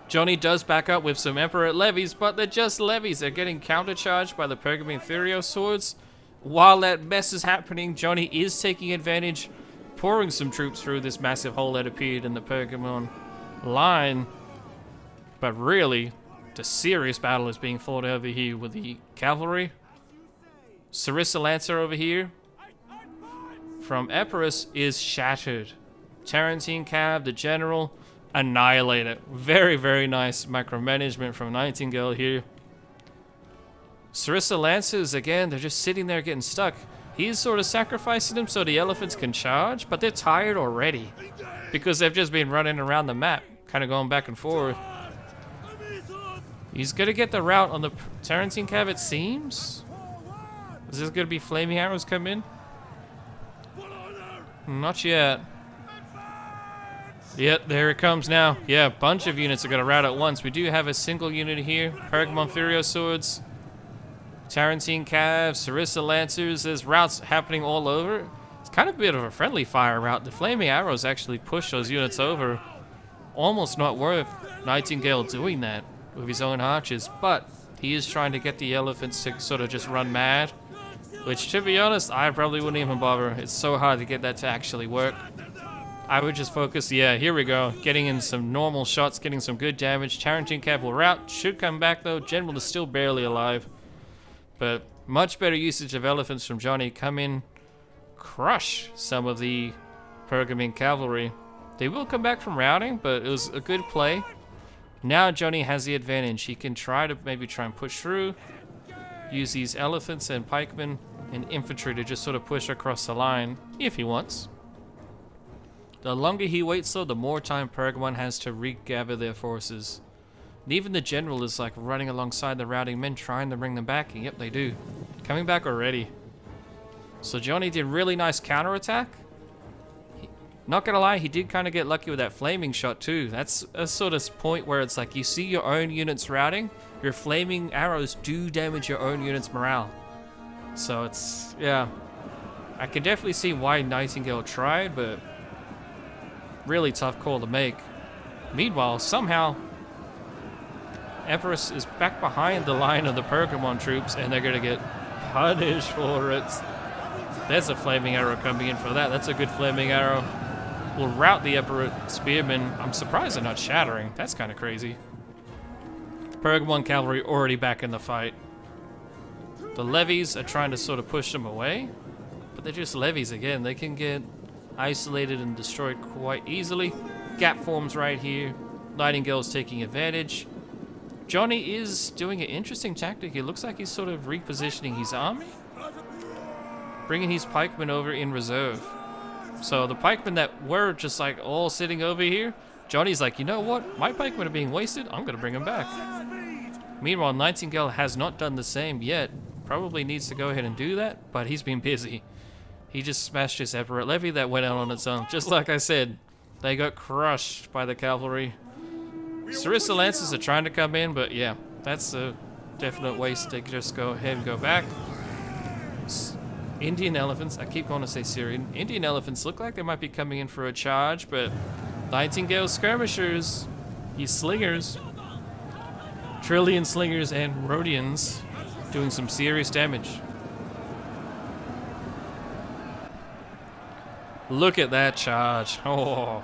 Johnny does back up with some Emperor levies, but they're just levies. They're getting countercharged by the Pergamon Furio swords. While that mess is happening, Johnny is taking advantage, pouring some troops through this massive hole that appeared in the Pergamon line. But really, the serious battle is being fought over here with the cavalry. Sarissa Lancer over here from Epirus is shattered. Tarentine cav, the general, annihilated. Very, very nice micromanagement from Nightingale here. Sarissa Lancers, again, they're just sitting there getting stuck. He's sort of sacrificing them so the elephants can charge, but they're tired already because they've just been running around the map, kind of going back and forth. He's going to get the rout on the Tarentine cav, it seems. Is this going to be flaming arrows come in? Not yet. Yep, there it comes now. Yeah, a bunch of units are going to rout at once. We do have a single unit here. Pergamon Furio swords. Tarentine cav, Sarissa Lancers. There's routs happening all over. It's kind of a bit of a friendly fire route. The flaming arrows actually push those units over. Almost not worth Nightingale doing that with his own archers, but he is trying to get the elephants to sort of just run mad, which, to be honest, I probably wouldn't even bother. It's so hard to get that to actually work. I would just focus. Yeah, here we go. Getting in some normal shots, getting some good damage. Tarentine cav will rout. Should come back though. General is still barely alive. But much better usage of elephants from Johnny. Come in, crush some of the Pergamon cavalry. They will come back from routing, but it was a good play. Now Johnny has the advantage. He can try and push through. Use these elephants and pikemen and infantry to just sort of push across the line if he wants. The longer he waits though, the more time Pergamon has to regather their forces. And even the general is like running alongside the routing men, trying to bring them back, and yep, they do. Coming back already. So Johnny did really nice counterattack. Not gonna lie, he did kind of get lucky with that flaming shot too. That's a sort of point where it's like you see your own units routing, your flaming arrows do damage your own unit's morale. So it's, yeah. I can definitely see why Nightingale tried, but really tough call to make. Meanwhile, somehow, Epirus is back behind the line of the Pergamon troops, and they're gonna get punished for it. There's a flaming arrow coming in for that. That's a good flaming arrow. Will rout the Epirus spearmen. I'm surprised they're not shattering. That's kind of crazy. Pergamon cavalry already back in the fight. The levies are trying to sort of push them away, but they're just levies again. They can get isolated and destroyed quite easily. Gap forms right here. Nightingale's taking advantage. Johnny is doing an interesting tactic. It looks like he's sort of repositioning his army, bringing his pikemen over in reserve. So the pikemen that were just like all sitting over here, Johnny's like, you know what? My pikemen are being wasted. I'm going to bring them back. Meanwhile, Nightingale has not done the same yet. Probably needs to go ahead and do that, but he's been busy. He just smashed his Epirus levy that went out on its own. Just like I said, they got crushed by the cavalry. Sarissa Lancers are trying to come in, but yeah, that's a definite waste. They just go ahead and go back. Indian elephants, I keep going to say Syrian. Indian elephants look like they might be coming in for a charge, but Nightingale skirmishers, you slingers, Trillion slingers and Rhodians doing some serious damage. Look at that charge. Oh.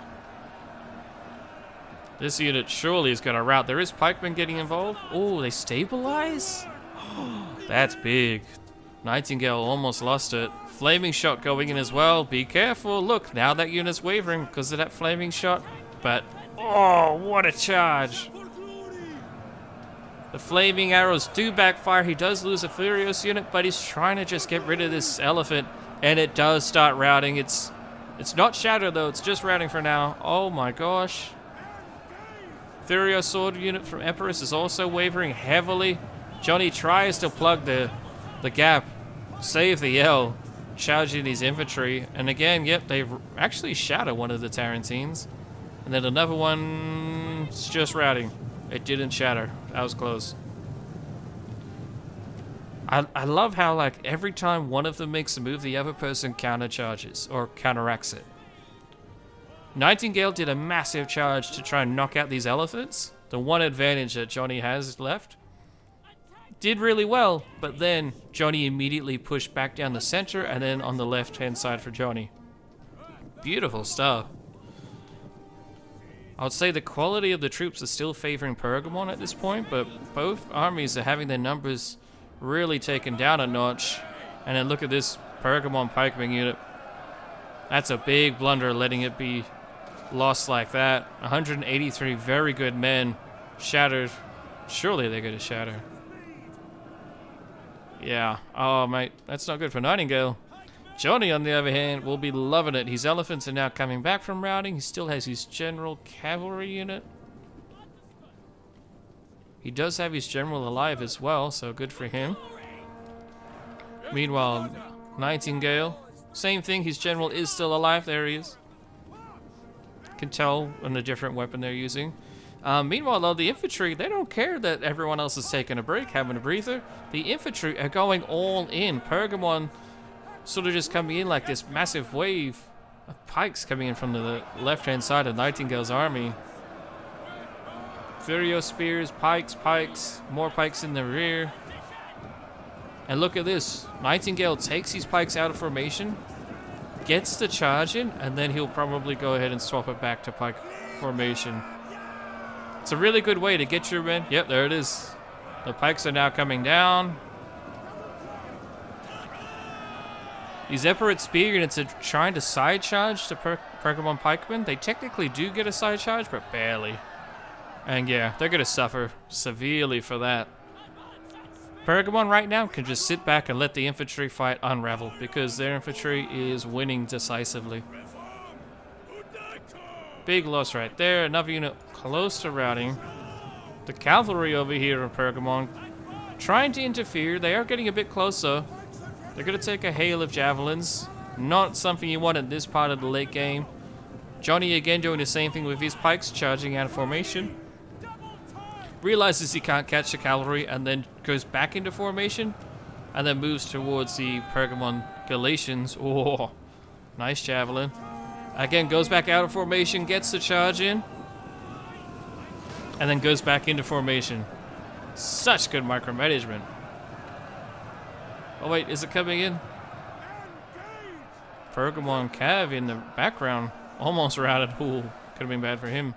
This unit surely is going to rout. There is pikemen getting involved. Oh, they stabilize? That's big. Nightingale almost lost it. Flaming shot going in as well. Be careful. Look, now that unit's wavering because of that flaming shot. But, oh, what a charge. The flaming arrows do backfire. He does lose a Furious unit, but he's trying to just get rid of this elephant. And it does start routing. It's not shattered though. It's just routing for now. Oh my gosh. Furious sword unit from Epirus is also wavering heavily. Johnny tries to plug the gap. Save the L. Charging these infantry. And again, yep, they actually shatter one of the Tarentines. And then another one's just routing. It didn't shatter. That was close. I love how, like, every time one of them makes a move, the other person countercharges or counteracts it. Nightingale did a massive charge to try and knock out these elephants. The one advantage that Johnny has left. Did really well, but then Johnny immediately pushed back down the center and then on the left-hand side for Johnny. Beautiful stuff. I would say the quality of the troops is still favoring Pergamon at this point, but both armies are having their numbers really taken down a notch. And then look at this Pergamon pikeman unit. That's a big blunder, letting it be lost like that. 183 very good men shattered. Surely they're going to shatter. Yeah. Oh, mate, that's not good for Nightingale. Johnny, on the other hand, will be loving it. His elephants are now coming back from routing. He still has his general cavalry unit. He does have his general alive as well, so good for him. Meanwhile, Nightingale, same thing. His general is still alive. There he is. Can tell on the different weapon they're using. Meanwhile, though, the infantry, they don't care that everyone else is taking a break, having a breather. The infantry are going all in. Pergamon sort of just coming in like this massive wave of pikes coming in from the left-hand side of Nightingale's army. Furious spears, pikes, more pikes in the rear. And look at this. Nightingale takes his pikes out of formation, gets the charge in, and then he'll probably go ahead and swap it back to pike formation. It's a really good way to get your men. Yep, there it is. The pikes are now coming down. These Epirus spear units are trying to side charge to Pergamon pikemen. They technically do get a side charge, but barely. And yeah, they're going to suffer severely for that. Pergamon right now can just sit back and let the infantry fight unravel because their infantry is winning decisively. Big loss right there. Another unit close to routing. The cavalry over here of Pergamon trying to interfere. They are getting a bit closer. They're going to take a hail of javelins. Not something you want in this part of the late game. Johnny again doing the same thing with his pikes, charging out of formation. Realizes he can't catch the cavalry and then goes back into formation. And then moves towards the Pergamon Galatians. Oh, nice javelin. Again, goes back out of formation, gets the charge in. And then goes back into formation. Such good micromanagement. Oh wait, is it coming in? Pergamon Cav in the background. Almost routed. Ooh, could have been bad for him.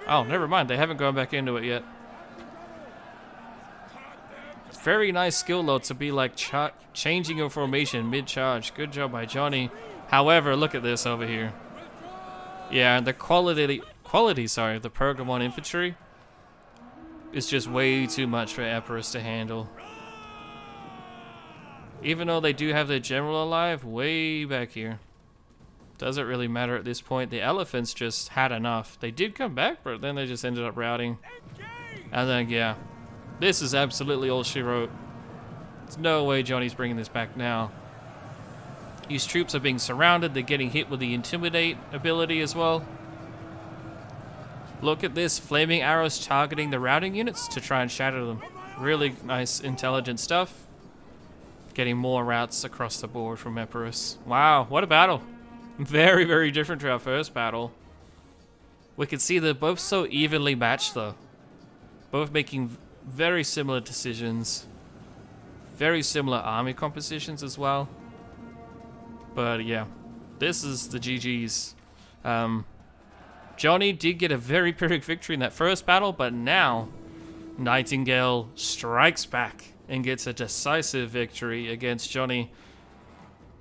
Oh, never mind. They haven't gone back into it yet. Very nice skill though to be like changing your formation mid-charge. Good job by Johnny. However, look at this over here. Yeah, the quality of the Pergamon infantry is just way too much for Epirus to handle. Even though they do have their general alive way back here. Doesn't really matter at this point. The elephants just had enough. They did come back, but then they just ended up routing. And then, yeah. This is absolutely all she wrote. There's no way Johnny's bringing this back now. These troops are being surrounded. They're getting hit with the Intimidate ability as well. Look at this. Flaming arrows targeting the routing units to try and shatter them. Really nice, intelligent stuff. Getting more routes across the board from Epirus. Wow, what a battle. Very, very different to our first battle. We can see they're both so evenly matched though. Both making very similar decisions. Very similar army compositions as well. But yeah, this is the GG's. Johnny did get a very Pyrrhic victory in that first battle, but now Nightingale strikes back and gets a decisive victory against Johnny.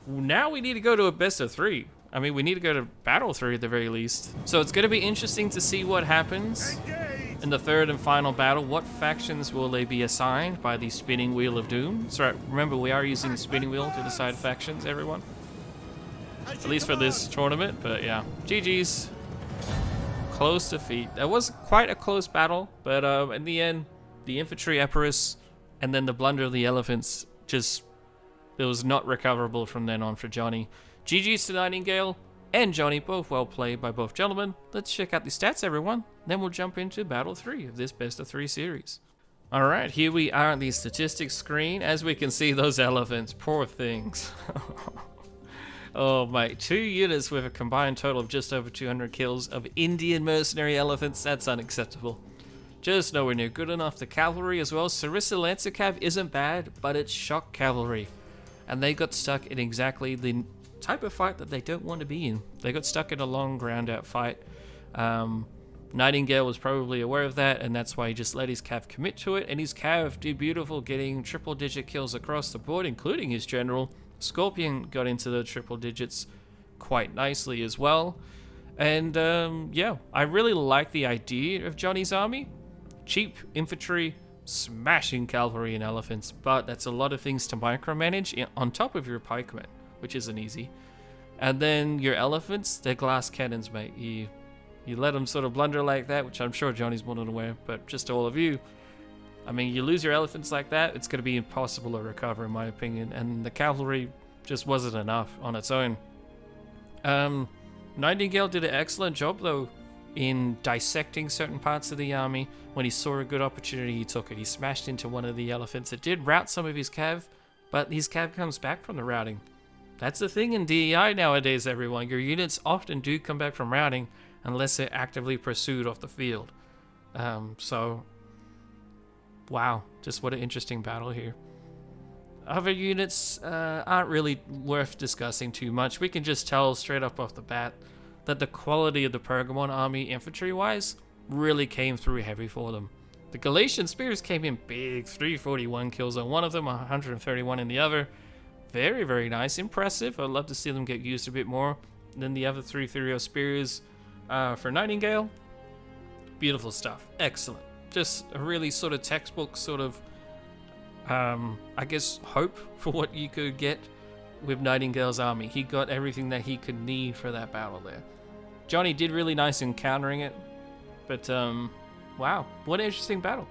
Now we need to go to a best of 3. I mean, we need to go to battle 3 at the very least. So it's going to be interesting to see what happens in the third and final battle. What factions will they be assigned by the spinning wheel of doom? So remember, we are using the spinning wheel to decide factions, everyone. At least for this tournament, but yeah. GG's. Close defeat. That was quite a close battle, but in the end, the infantry Epirus and then the blunder of the elephants just, it was not recoverable from then on for Johnny. GG's to Nightingale and Johnny, both well played by both gentlemen. Let's check out the stats, everyone. Then we'll jump into battle 3 of this best of 3 series. Alright, here we are on the statistics screen. As we can see, those elephants, poor things. Oh my, 2 units with a combined total of just over 200 kills of Indian mercenary elephants. That's unacceptable. Just nowhere near good enough. The cavalry as well. Sarissa Lancer Cav isn't bad, but it's shock cavalry. And they got stuck in exactly the type of fight that they don't want to be in. They got stuck in a long ground out fight. Nightingale was probably aware of that, and that's why he just let his Cav commit to it. And his Cav did beautiful, getting triple digit kills across the board, including his general. Scorpion got into the triple digits quite nicely as well. And yeah, I really like the idea of Johnny's army. Cheap infantry, smashing cavalry and elephants, but that's a lot of things to micromanage on top of your pikemen, which isn't easy. And then your elephants, they're glass cannons, mate. You let them sort of blunder like that, which I'm sure Johnny's more than aware, but just to all of you, I mean, you lose your elephants like that, it's going to be impossible to recover, in my opinion, and the cavalry just wasn't enough on its own. Nightingale did an excellent job, though, in dissecting certain parts of the army. When he saw a good opportunity, he took it. He smashed into one of the elephants. It did rout some of his cav, but his cav comes back from the routing. That's the thing in DEI nowadays, everyone. Your units often do come back from routing unless they're actively pursued off the field. So... wow, just what an interesting battle here. Other units aren't really worth discussing too much. We can just tell straight up off the bat that the quality of the Pergamon army infantry-wise really came through heavy for them. The Galatian spears came in big, 341 kills on one of them, 131 in the other. Very, very nice, impressive. I'd love to see them get used a bit more than the other 330 spears for Nightingale. Beautiful stuff, excellent. Just a really sort of textbook sort of, I guess, hope for what you could get with Nightingale's army. He got everything that he could need for that battle there. Johnny did really nice in countering it, but wow, what an interesting battle.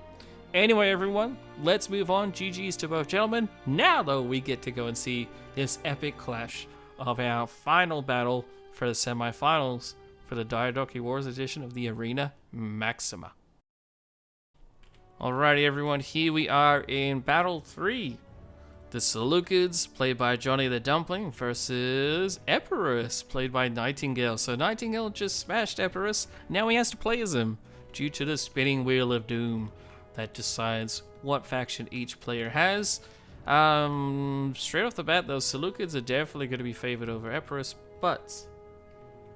Anyway, everyone, let's move on. GG's to both gentlemen. Now, though, we get to go and see this epic clash of our final battle for the semifinals for the Diadochi Wars edition of the Arena Maxima. Alrighty, everyone, here we are in Battle 3. The Seleucids, played by Johnny the Dumpling, versus Epirus, played by Nightingale. So Nightingale just smashed Epirus. Now he has to play as him, due to the spinning wheel of doom that decides what faction each player has. Straight off the bat, though, Seleucids are definitely going to be favored over Epirus, but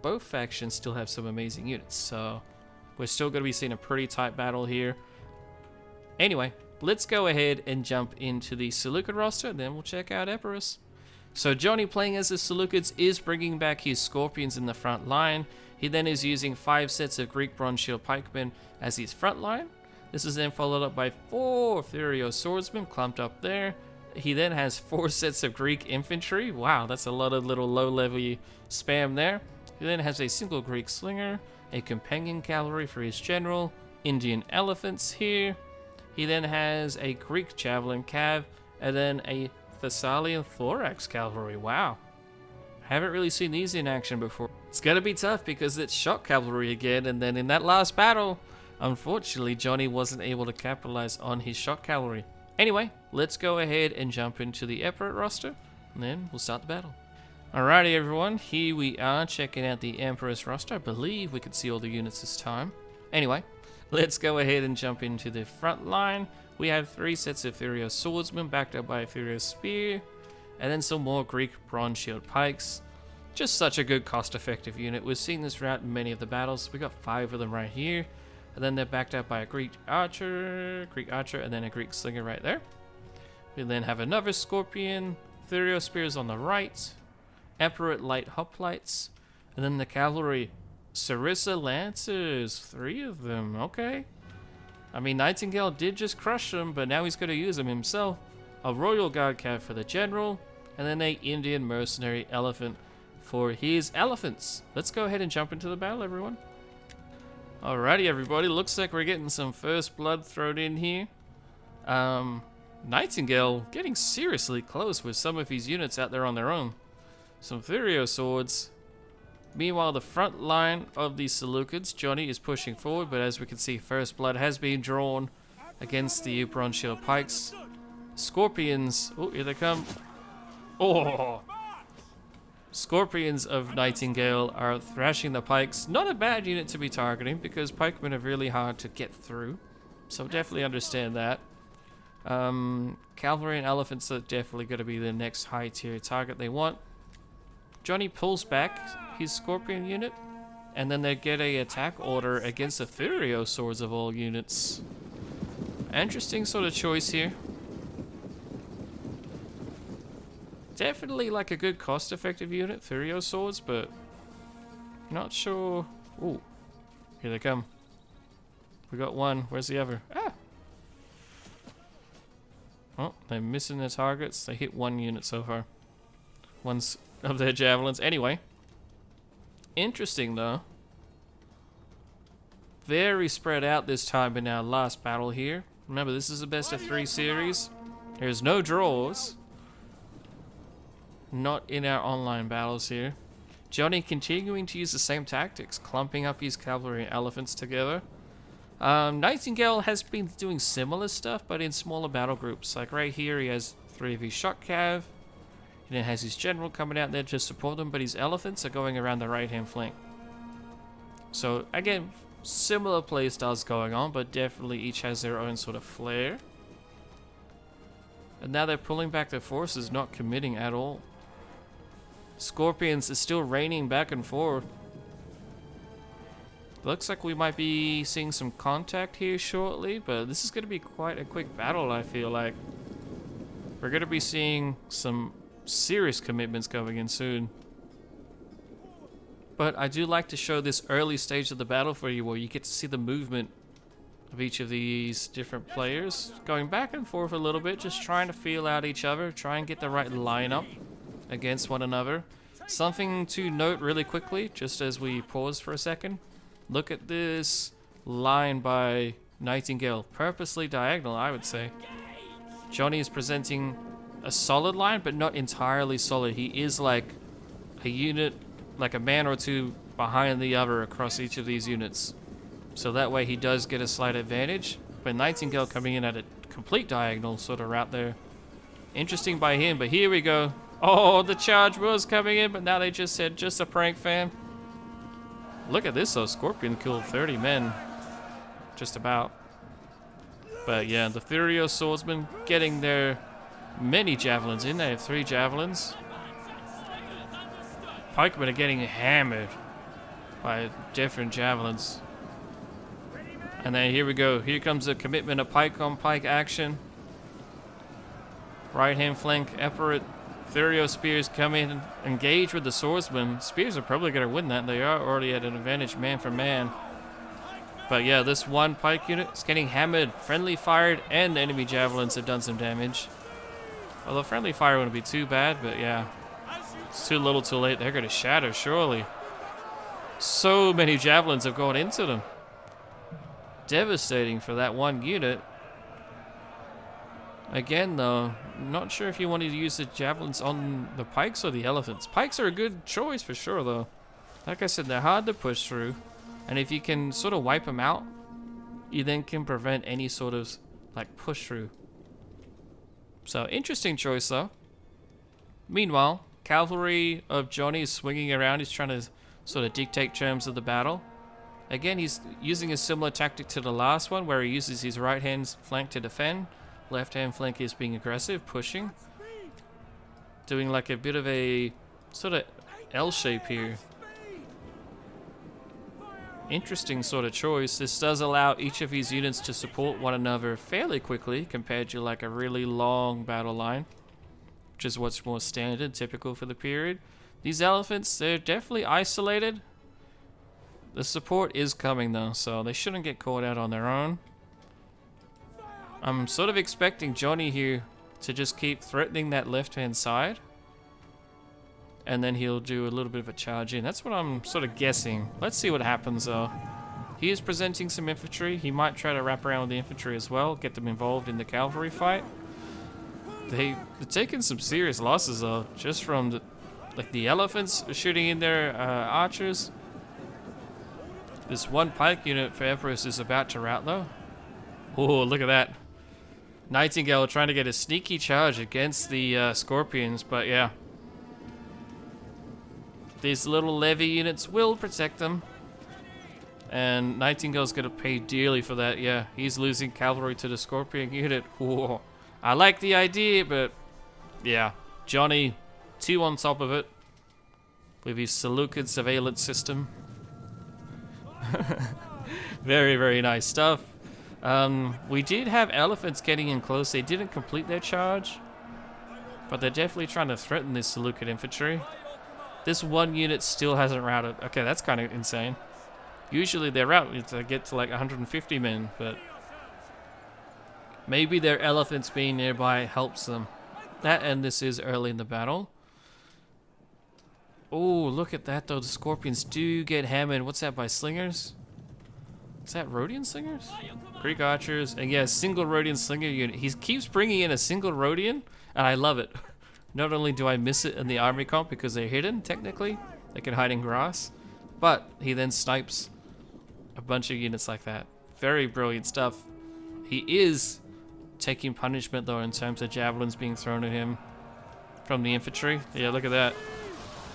both factions still have some amazing units, so we're still going to be seeing a pretty tight battle here. Anyway, let's go ahead and jump into the Seleucid roster, and then we'll check out Epirus. So Johnny, playing as the Seleucids, is bringing back his Scorpions in the front line. He then is using 5 sets of Greek Bronze Shield Pikemen as his front line. This is then followed up by 4 Furio Swordsmen clumped up there. He then has 4 sets of Greek Infantry. Wow, that's a lot of little low-level spam there. He then has a single Greek Slinger, a Companion Cavalry for his General, Indian Elephants here. He then has a Greek Javelin Cav, and then a Thessalian Thorax Cavalry. Wow. Haven't really seen these in action before. It's gonna be tough because it's Shock Cavalry again, and then in that last battle, unfortunately, Johnny wasn't able to capitalize on his Shock Cavalry. Anyway, let's go ahead and jump into the Emperor roster, and then we'll start the battle. Alrighty everyone, here we are checking out the Emperor's roster. I believe we could see all the units this time. Anyway, let's go ahead and jump into the front line. We have 3 sets of Furio Swordsmen backed up by a Furio Spear, and then some more Greek Bronze Shield Pikes. Just such a good cost-effective unit. We've seen this route in many of the battles. We got 5 of them right here. And then they're backed up by a Greek Archer, and then a Greek Slinger right there. We then have another Scorpion, Furio Spears on the right, Emperor Light Hoplites, and then the Cavalry, Sarissa Lancers, 3 of them, okay. I mean, Nightingale did just crush them, but now he's going to use them himself. A Royal Guard Cav for the General, and then a Indian Mercenary Elephant for his Elephants. Let's go ahead and jump into the battle, everyone. Alrighty, everybody. Looks like we're getting some first blood thrown in here. Nightingale getting seriously close with some of his units out there on their own. Some Furio Swords. Meanwhile, the front line of the Seleucids, Johnny is pushing forward, but as we can see, first blood has been drawn against the Bronze Shield Pikes. Scorpions. Oh, here they come. Oh! Scorpions of Nightingale are thrashing the Pikes. Not a bad unit to be targeting because pikemen are really hard to get through. So definitely understand that. Cavalry and Elephants are definitely going to be the next high tier target they want. Johnny pulls back his Scorpion unit, and then they get a attack order against the Furio Swords of all units. Interesting sort of choice here. Definitely like a good cost-effective unit, Furio Swords, but not sure. Ooh, here they come. We got one. Where's the other? Ah! Oh, they're missing their targets. They hit 1 unit so far. One's of their javelins. Anyway, interesting though. Very spread out this time in our last battle here. Remember, this is a best of 3 series. There's no draws. Not in our online battles here. Johnny continuing to use the same tactics, clumping up his cavalry and elephants together. Nightingale has been doing similar stuff, but in smaller battle groups. Like right here, he has 3 of his shock cav. He then has his general coming out there to support him, but his elephants are going around the right-hand flank. So again, similar playstyles going on, but definitely each has their own sort of flair. And now they're pulling back their forces, not committing at all. Scorpions is still raining back and forth. Looks like we might be seeing some contact here shortly, but this is going to be quite a quick battle, I feel like. We're going to be seeing some serious commitments going in soon. But I do like to show this early stage of the battle for you, where you get to see the movement of each of these different players going back and forth a little bit, just trying to feel out each other, try and get the right lineup against one another. Something to note really quickly, just as we pause for a second. Look at this line by Nightingale. Purposely diagonal, I would say. Johnny is presenting a solid line, but not entirely solid. He is like a unit, like a man or two behind the other across each of these units. So that way he does get a slight advantage. But Nightingale coming in at a complete diagonal sort of route there. Interesting by him, but here we go. Oh, the charge was coming in, but now they just said, just a prank, fam. Look at this, though. Scorpion killed 30 men. Just about. But yeah, the Furio Swordsmen getting their many javelins in. They have 3 javelins. Pikemen are getting hammered by different javelins. And then here we go. Here comes the commitment of pike on pike action. Right hand flank, Epirus. Thurio spears come in and engage with the swordsman. Spears are probably going to win that. They are already at an advantage man for man. But yeah, this one pike unit is getting hammered. Friendly fired and enemy javelins have done some damage. Although friendly fire wouldn't be too bad, but yeah. It's too little too late. They're going to shatter, surely. So many javelins have gone into them. Devastating for that one unit. Again, though, not sure if you wanted to use the javelins on the pikes or the elephants. Pikes are a good choice for sure, though. Like I said, they're hard to push through. And if you can sort of wipe them out, you then can prevent any sort of, like, push through. So, interesting choice, though. Meanwhile, cavalry of Johnny is swinging around. He's trying to sort of dictate terms of the battle. Again, he's using a similar tactic to the last one, where he uses his right-hand flank to defend. Left-hand flank is being aggressive, pushing. Doing like a bit of a sort of L shape here. Interesting sort of choice. This does allow each of his units to support one another fairly quickly compared to like a really long battle line, which is what's more standard, typical for the period. These elephants, they're definitely isolated. The support is coming though, so they shouldn't get caught out on their own. I'm sort of expecting Johnny here to just keep threatening that left-hand side. And then he'll do a little bit of a charge in. That's what I'm sort of guessing. Let's see what happens though. He is presenting some infantry. He might try to wrap around with the infantry as well, get them involved in the cavalry fight. They're taking some serious losses though, just from the elephants shooting in their archers. This one pike unit for Epirus is about to rout though. Oh, look at that. Nightingale trying to get a sneaky charge against the scorpions, but yeah. These little levy units will protect them. And Nightingale's going to pay dearly for that, yeah. He's losing cavalry to the scorpion unit. Whoa. I like the idea, but yeah. Johnny, 2 on top of it. With his Seleucid surveillance system. Very, very nice stuff. We did have elephants getting in close. They didn't complete their charge, but they're definitely trying to threaten this Seleucid infantry. This one unit still hasn't routed. Okay, that's kind of insane. Usually their route to get to like 150 men, but maybe their elephants being nearby helps them. That, and this is early in the battle. Oh, look at that though. The scorpions do get hammered. What's that, by slingers? Is that Rhodian slingers? Greek archers, and yeah, single Rhodian slinger unit. He keeps bringing in a single Rhodian, and I love it. Not only do I miss it in the army comp because they're hidden, technically, they can hide in grass, but he then snipes a bunch of units like that. Very brilliant stuff. He is taking punishment though in terms of javelins being thrown at him from the infantry. Yeah, look at that.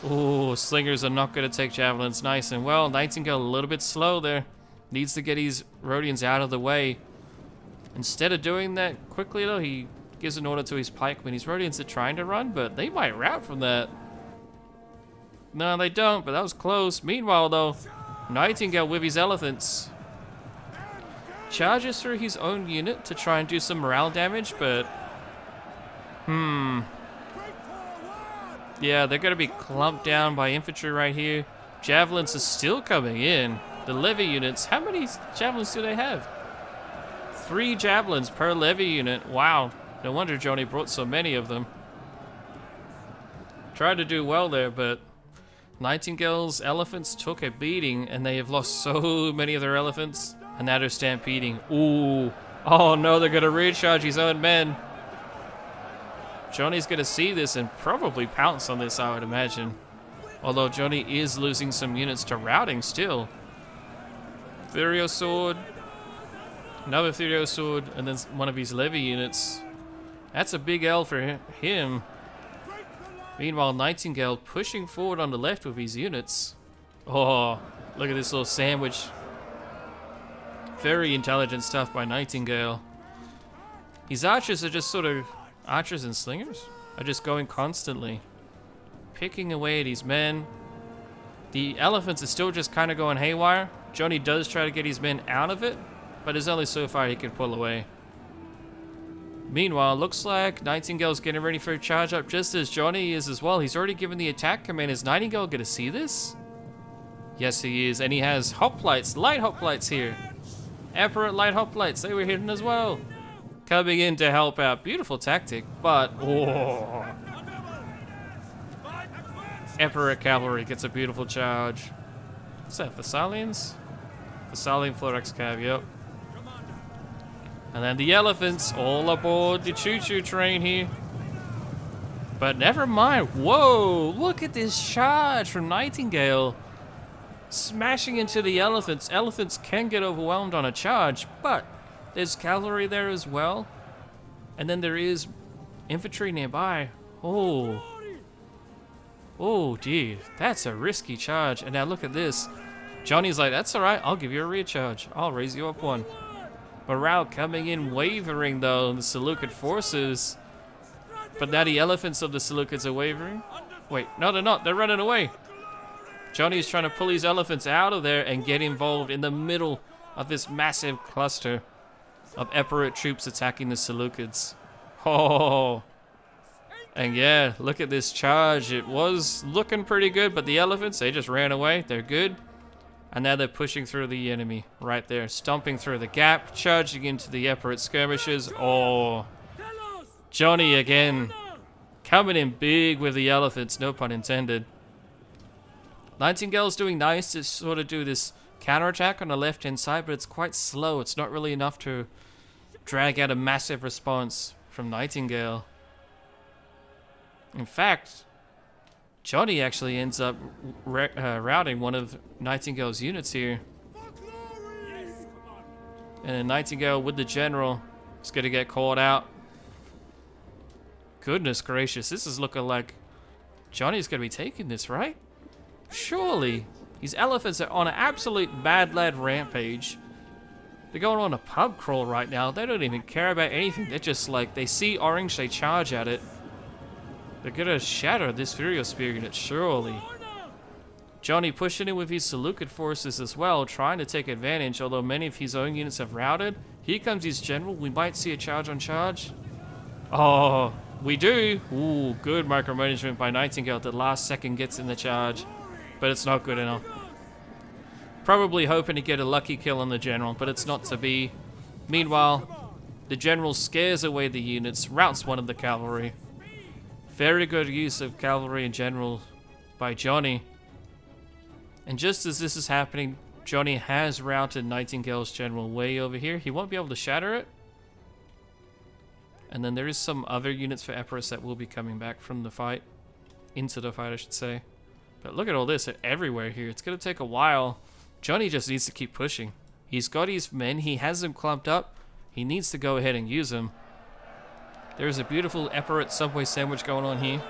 Oh, slingers are not going to take javelins nice and well. Nightingale a little bit slow there. Needs to get his Rhodians out of the way. Instead of doing that quickly though, he gives an order to his pikemen. His Rhodians are trying to run, but they might rout from that. No, they don't, but that was close. Meanwhile though, Nightingale with his elephants charges through his own unit to try and do some morale damage, but yeah, they're going to be clumped down by infantry right here. Javelins are still coming in. The levy units, how many javelins do they have? 3 javelins per levy unit. Wow, no wonder Johnny brought so many of them. Tried to do well there, but Nightingale's elephants took a beating, and they have lost so many of their elephants, and now they're stampeding. Ooh, oh no, they're going to recharge his own men. Johnny's going to see this and probably pounce on this, I would imagine. Although Johnny is losing some units to routing still. Thurio sword, another Thurio sword, and then one of his levy units. That's a big L for him. Meanwhile, Nightingale pushing forward on the left with his units. Oh, look at this little sandwich. Very intelligent stuff by Nightingale. His archers are just sort of Archers and slingers are just going constantly, picking away at his men. The elephants are still just kind of going haywire. Johnny does try to get his men out of it, but there's only so far he can pull away. Meanwhile, looks like Nightingale's getting ready for a charge up just as Johnny is as well. He's already given the attack command. Is Nightingale going to see this? Yes, he is. And he has hoplites, light hoplites here. Emperor light hoplites, they were hidden as well. Coming in to help out. Beautiful tactic, but... oh. Emperor cavalry gets a beautiful charge. What's that, Thessalians? Thessalian Florex Cav, yep. And then the elephants all aboard the choo-choo train here. But never mind. Whoa, look at this charge from Nightingale. Smashing into the elephants. Elephants can get overwhelmed on a charge, but there's cavalry there as well. And then there is infantry nearby. Oh. Oh, gee. That's a risky charge. And now look at this. Johnny's like, that's alright. I'll give you a rear charge. I'll raise you up one. Morale coming in wavering though, the Seleucid forces. But now the elephants of the Seleucids are wavering. Wait, no they're not, they're running away. Johnny's trying to pull his elephants out of there and get involved in the middle of this massive cluster of Epirate troops attacking the Seleucids. Oh, and yeah, look at this charge. It was looking pretty good, but the elephants, they just ran away, they're good. And now they're pushing through the enemy right there, stomping through the gap, charging into the Epirate skirmishers. Oh, Johnny again, coming in big with the elephants, no pun intended. Nightingale's doing nice to sort of do this counterattack on the left-hand side, but it's quite slow. It's not really enough to drag out a massive response from Nightingale. In fact, Johnny actually ends up routing one of Nightingale's units here. And then Nightingale with the general is going to get caught out. Goodness gracious, this is looking like Johnny's going to be taking this, right? Surely. These elephants are on an absolute mad lad rampage. They're going on a pub crawl right now. They don't even care about anything. They're just like, they see orange, they charge at it. They're gonna shatter this Furious Spear unit, surely. Johnny pushing in with his Seleucid forces as well, trying to take advantage, although many of his own units have routed. Here comes his general. We might see a charge on charge. Oh, we do. Ooh, good micromanagement by Nightingale. The last second gets in the charge, but it's not good enough. Probably hoping to get a lucky kill on the general, but it's not to be. Meanwhile, the general scares away the units, routs one of the cavalry. Very good use of cavalry in general by Johnny. And just as this is happening, Johnny has routed Nightingale's general way over here. He won't be able to shatter it. And then there is some other units for Epirus that will be coming back from the fight. Into the fight, I should say. But look at all this. They're everywhere here. It's going to take a while. Johnny just needs to keep pushing. He's got his men. He has them clumped up. He needs to go ahead and use them. There's a beautiful Epirate Subway sandwich going on here.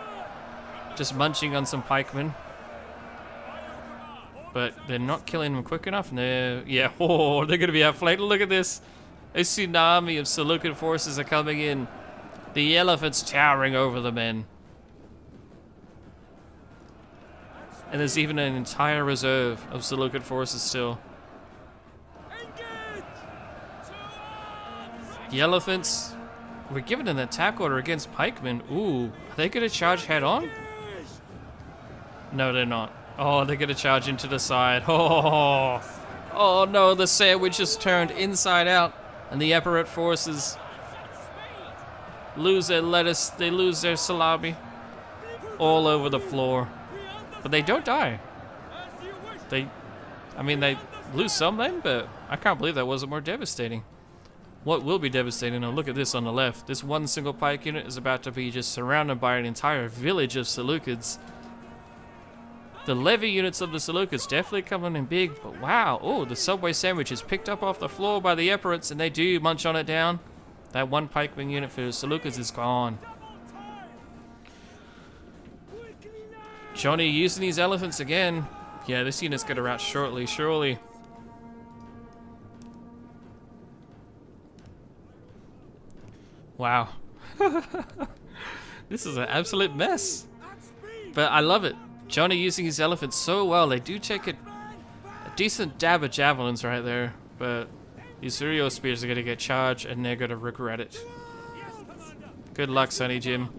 Just munching on some pikemen. But they're not killing them quick enough. No, yeah, oh, they're going to be outflanked. Look at this. A tsunami of Seleucid forces are coming in. The elephants towering over the men. And there's even an entire reserve of Seleucid forces still. The elephants were given an attack order against pikemen. Ooh, are they going to charge head on? No, they're not. Oh, they're going to charge into the side. Oh, oh no, the sandwich is turned inside out. And the Epirate forces lose their lettuce, they lose their salami all over the floor. But they don't die. They lose some then, but I can't believe that wasn't more devastating. What will be devastating, now look at this on the left. This one single pike unit is about to be just surrounded by an entire village of Seleucids. The levy units of the Seleucids definitely coming in big, but wow. Oh, the Subway sandwich is picked up off the floor by the Epirates, and they do munch on it down. That one pikeman unit for the Seleucids is gone. Johnny using these elephants again. Yeah, this unit's gonna rout shortly, surely. Wow. This is an absolute mess. But I love it. Johnny using his elephants so well. They do take a decent dab of javelins right there. But these Uriel spears are going to get charged and they're going to regret it. Good luck, Sonny Jim.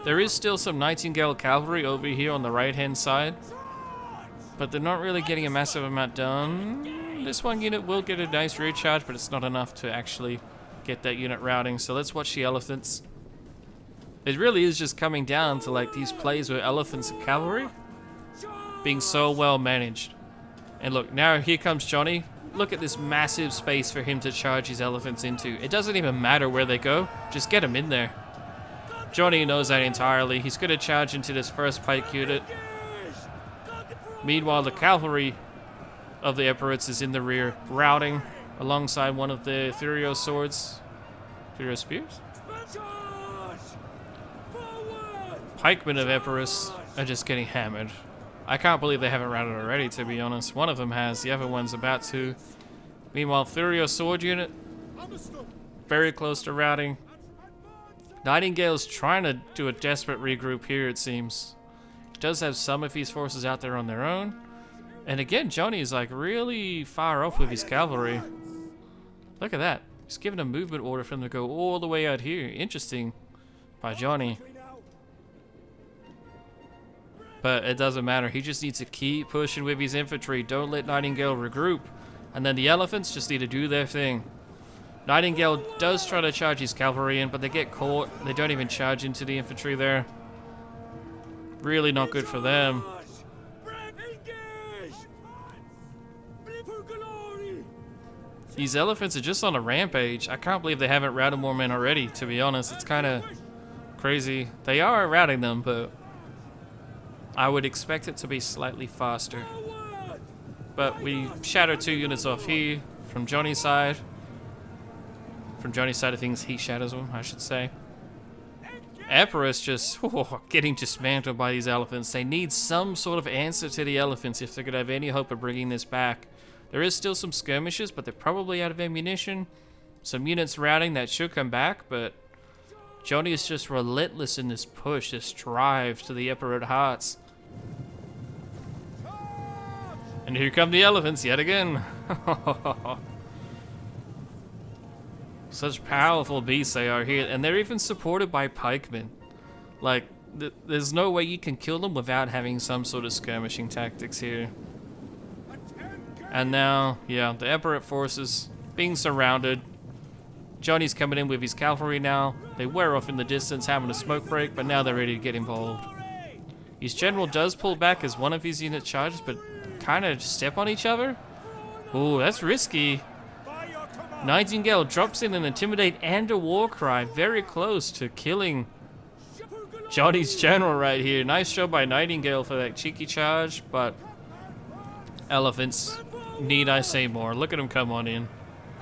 There is still some Nightingale cavalry over here on the right-hand side. But they're not really getting a massive amount done. This one unit will get a nice rear charge, but it's not enough to actually get that unit routing. So let's watch the elephants. It really is just coming down to like these plays where elephants and cavalry being so well managed. And look, now here comes Johnny. Look at this massive space for him to charge his elephants into. It doesn't even matter where they go, just get them in there. Johnny knows that entirely. He's going to charge into this first pike unit. Meanwhile, the cavalry of the Epirus is in the rear, routing alongside one of the Thurio swords. Thurio spears? Pikemen of Epirus are just getting hammered. I can't believe they haven't routed already, to be honest. One of them has, the other one's about to. Meanwhile, Thurio sword unit, very close to routing. Nightingale's trying to do a desperate regroup here, it seems. He does have some of his forces out there on their own. And again, Johnny's like really far off with his cavalry. Look at that. He's given a movement order for them to go all the way out here. Interesting by Johnny. But it doesn't matter. He just needs to keep pushing with his infantry. Don't let Nightingale regroup. And then the elephants just need to do their thing. Nightingale does try to charge his cavalry in, but they get caught. They don't even charge into the infantry there. Really not good for them. These elephants are just on a rampage. I can't believe they haven't routed more men already, to be honest. It's kind of crazy. They are routing them, but I would expect it to be slightly faster. But we shatter 2 units off here from Johnny's side. From Johnny's side of things, he shatters them, I should say. Epirus just getting dismantled by these elephants. They need some sort of answer to the elephants if they're going to have any hope of bringing this back. There is still some skirmishes, but they're probably out of ammunition. Some units routing that should come back, but Johnny is just relentless in this push, this drive to the Epirot hearts. And here come the elephants yet again. Such powerful beasts they are here, and they're even supported by pikemen. Like, there's no way you can kill them without having some sort of skirmishing tactics here. And now, yeah, the Epirot forces being surrounded. Johnny's coming in with his cavalry now. They wear off in the distance, having a smoke break, but now they're ready to get involved. His general does pull back as one of his unit charges, but kind of step on each other. Ooh, that's risky. Nightingale drops in an intimidate and a war cry, very close to killing Johnny's general right here. Nice job by Nightingale for that cheeky charge, but elephants, need I say more? Look at them come on in.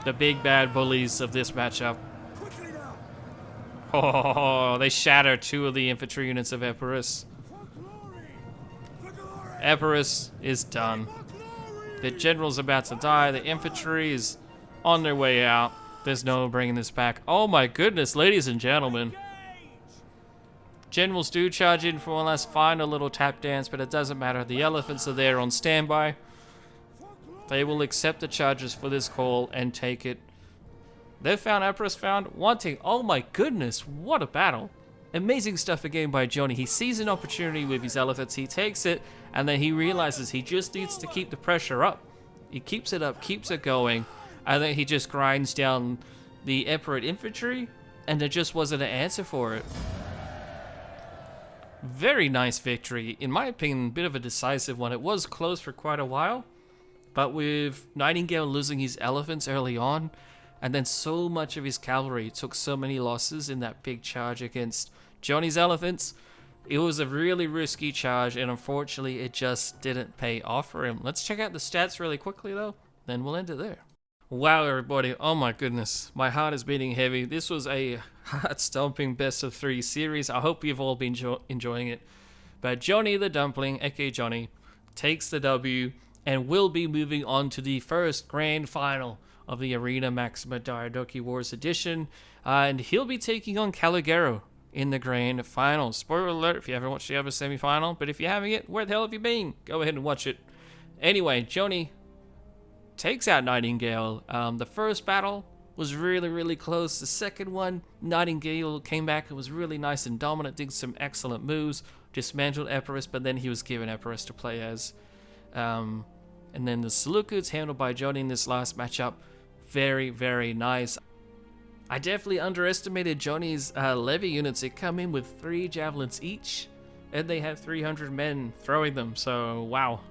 The big bad bullies of this matchup. Oh, they shatter 2 of the infantry units of Epirus. Epirus is done. The general's about to die. The infantry is on their way out. There's no bringing this back. Oh my goodness, ladies and gentlemen. Generals do charge in for one last final little tap dance, but it doesn't matter. The elephants are there on standby. They will accept the charges for this call and take it. They've found Epirus found wanting. Oh my goodness, what a battle. Amazing stuff again by Johnny. He sees an opportunity with his elephants, he takes it, and then he realizes he just needs to keep the pressure up. He keeps it up, keeps it going, and then he just grinds down the Epirot infantry, and there just wasn't an answer for it. Very nice victory. In my opinion, a bit of a decisive one. It was close for quite a while, but with Nightingale losing his elephants early on, and then so much of his cavalry took so many losses in that big charge against Johnny's elephants, it was a really risky charge, and unfortunately it just didn't pay off for him. Let's check out the stats really quickly though, then we'll end it there. Wow everybody, oh my goodness, my heart is beating heavy. This was a heart-stomping best of 3 series. I hope you've all been enjoying it. But Johnny the Dumpling, aka Johnny, takes the W and will be moving on to the first grand final of the Arena Maxima Diadochi Wars Edition. And he'll be taking on Calogero in the grand final. Spoiler alert if you haven't watched the other semi-final, but if you haven't yet, where the hell have you been? Go ahead and watch it. Anyway, Johnny takes out Nightingale. The first battle was really close. The second one, Nightingale came back and was really nice and dominant, did some excellent moves, dismantled Epirus, but then he was given Epirus to play as. And then the Seleucids, handled by Johnny in this last matchup, very nice. I definitely underestimated Johnny's levy units. They come in with 3 javelins each, and they have 300 men throwing them, so wow,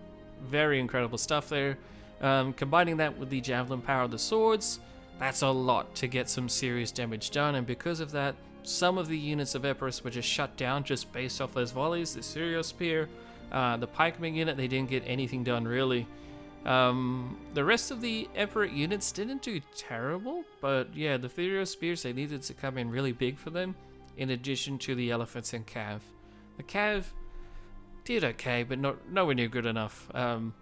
very incredible stuff there. Combining that with the javelin power of the swords, that's a lot to get some serious damage done, and because of that, some of the units of Epirus were just shut down just based off those volleys. The Serial Spear, the pikeman unit, they didn't get anything done really. The rest of the Emperor units didn't do terrible, but yeah, the Serial Spears, they needed to come in really big for them, in addition to the elephants and cav. The cav did okay, but nowhere near good enough. And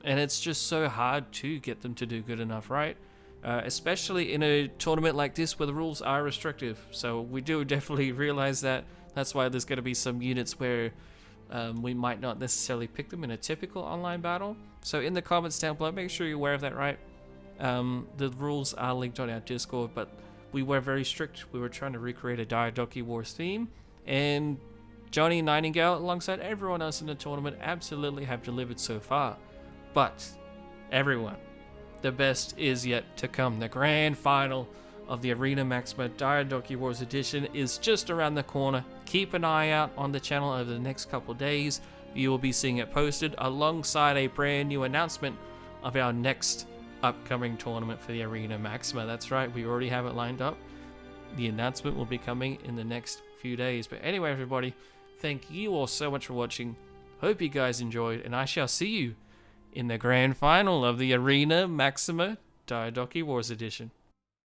it's just so hard to get them to do good enough, right? Especially in a tournament like this where the rules are restrictive. So we do definitely realize that. That's why there's going to be some units where we might not necessarily pick them in a typical online battle. So in the comments down below, make sure you're aware of that, right? The rules are linked on our Discord, but we were very strict. We were trying to recreate a Diadochi Wars theme, and Johnny Nightingale, alongside everyone else in the tournament, absolutely have delivered so far. But everyone, the best is yet to come. The grand final of the Arena Maxima Diadochi Wars Edition is just around the corner. Keep an eye out on the channel over the next couple of days. You will be seeing it posted alongside a brand new announcement of our next upcoming tournament for the Arena Maxima. That's right, we already have it lined up. The announcement will be coming in the next few days. But anyway, everybody, thank you all so much for watching. Hope you guys enjoyed, and I shall see you in the grand final of the Arena Maxima Diadochi Wars Edition.